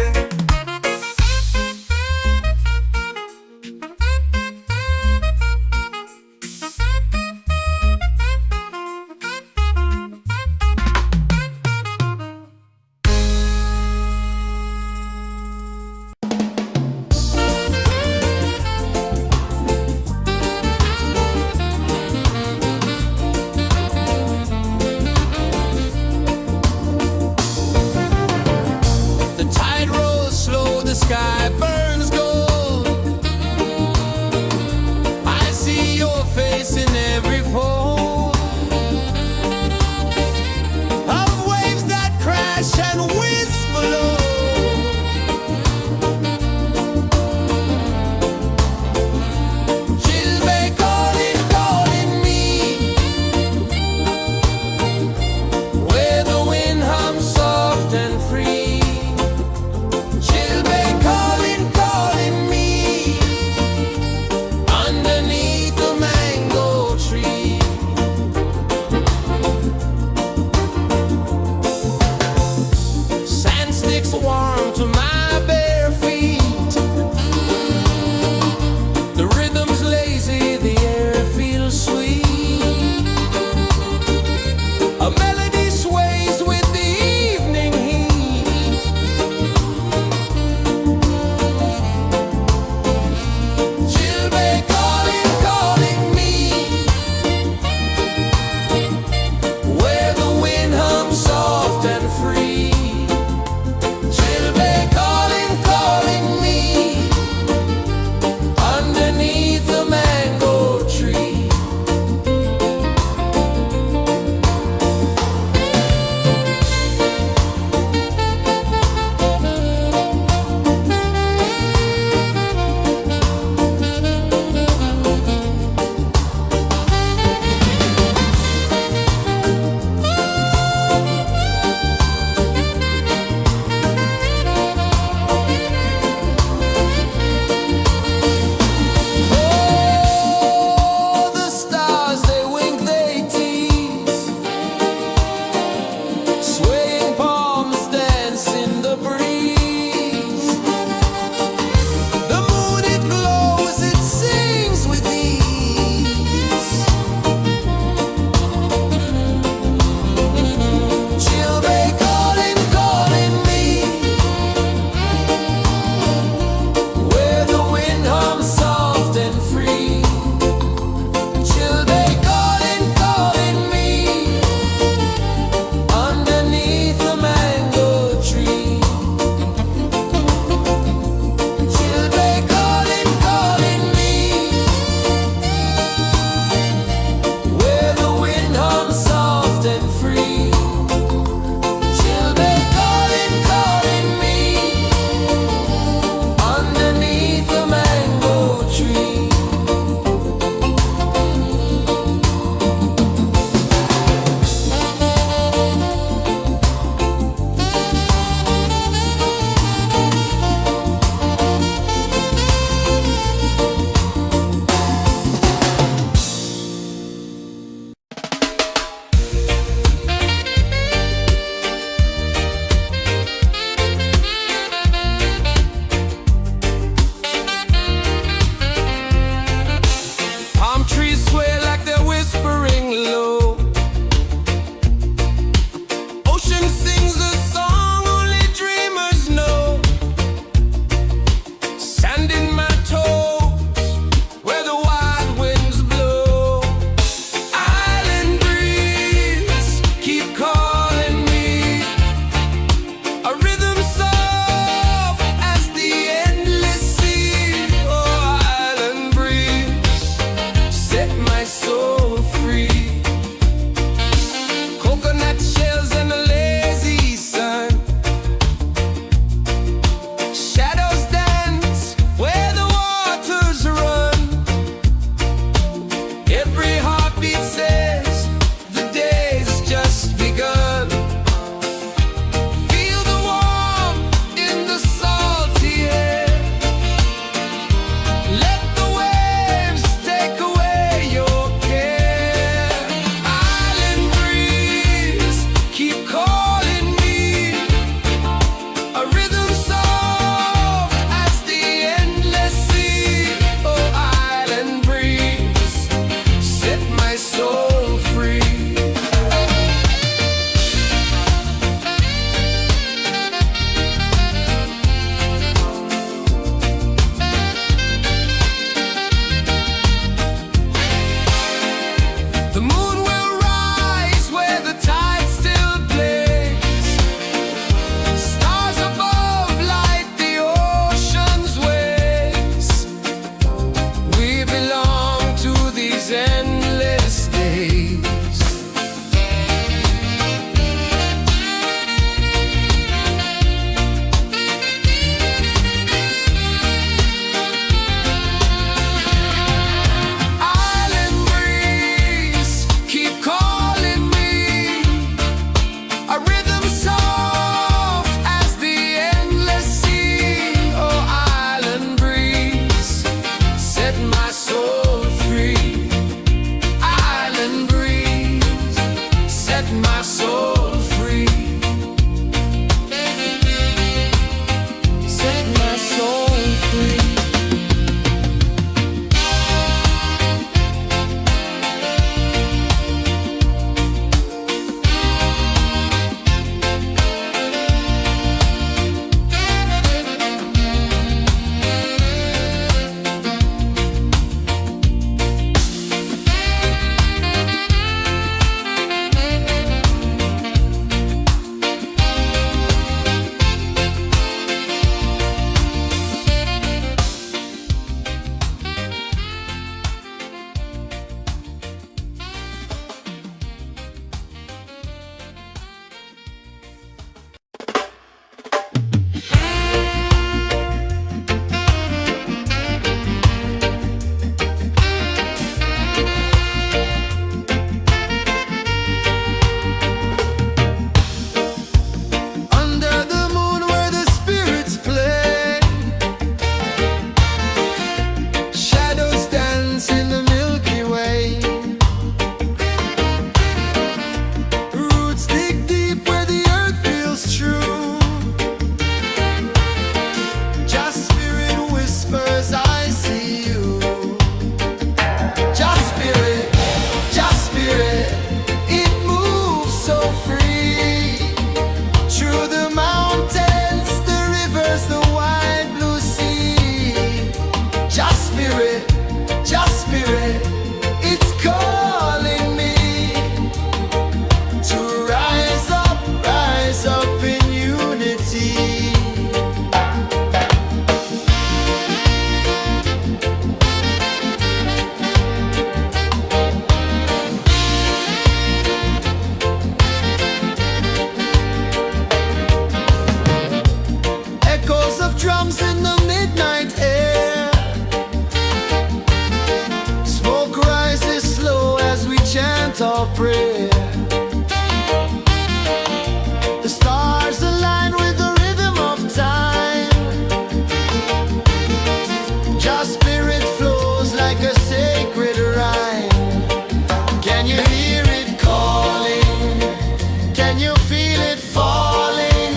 Spirit falling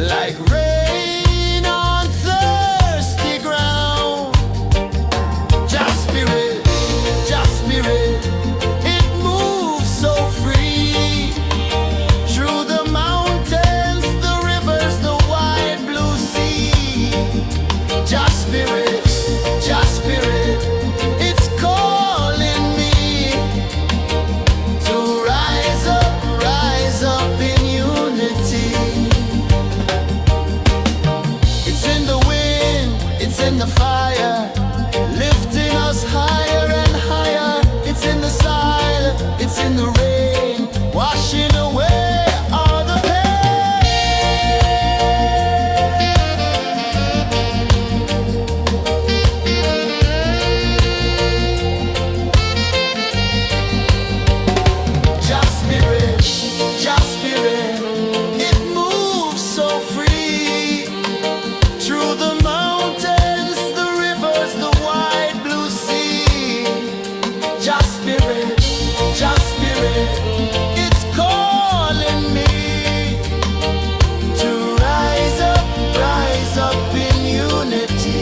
like rain on thirsty ground. Just Spirit, it moves so free through the mountains, the rivers, the wide blue sea. Just Spirit, it's calling me to rise up in unity. It's in the wind, it's in the fire, lifting us higher and higher. It's in the silence, it's in the rain, washing away all the Just Spirit, it moves so free through the mountains, the rivers, the wide blue sea. Just Spirit, it's calling me to rise up in unity.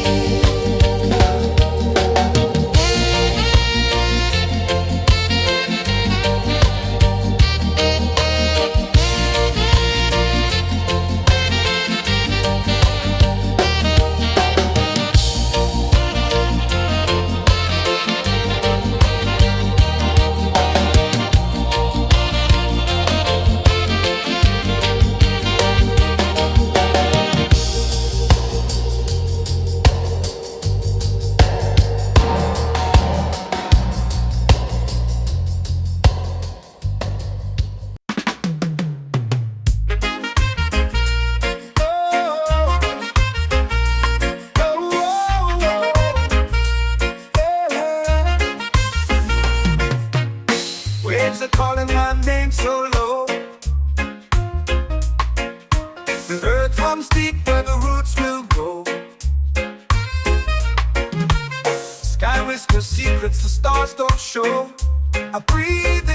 Waves are calling my name so low. The earth runs deep where the roots will go. Sky whispers secrets the stars don't show. I breathe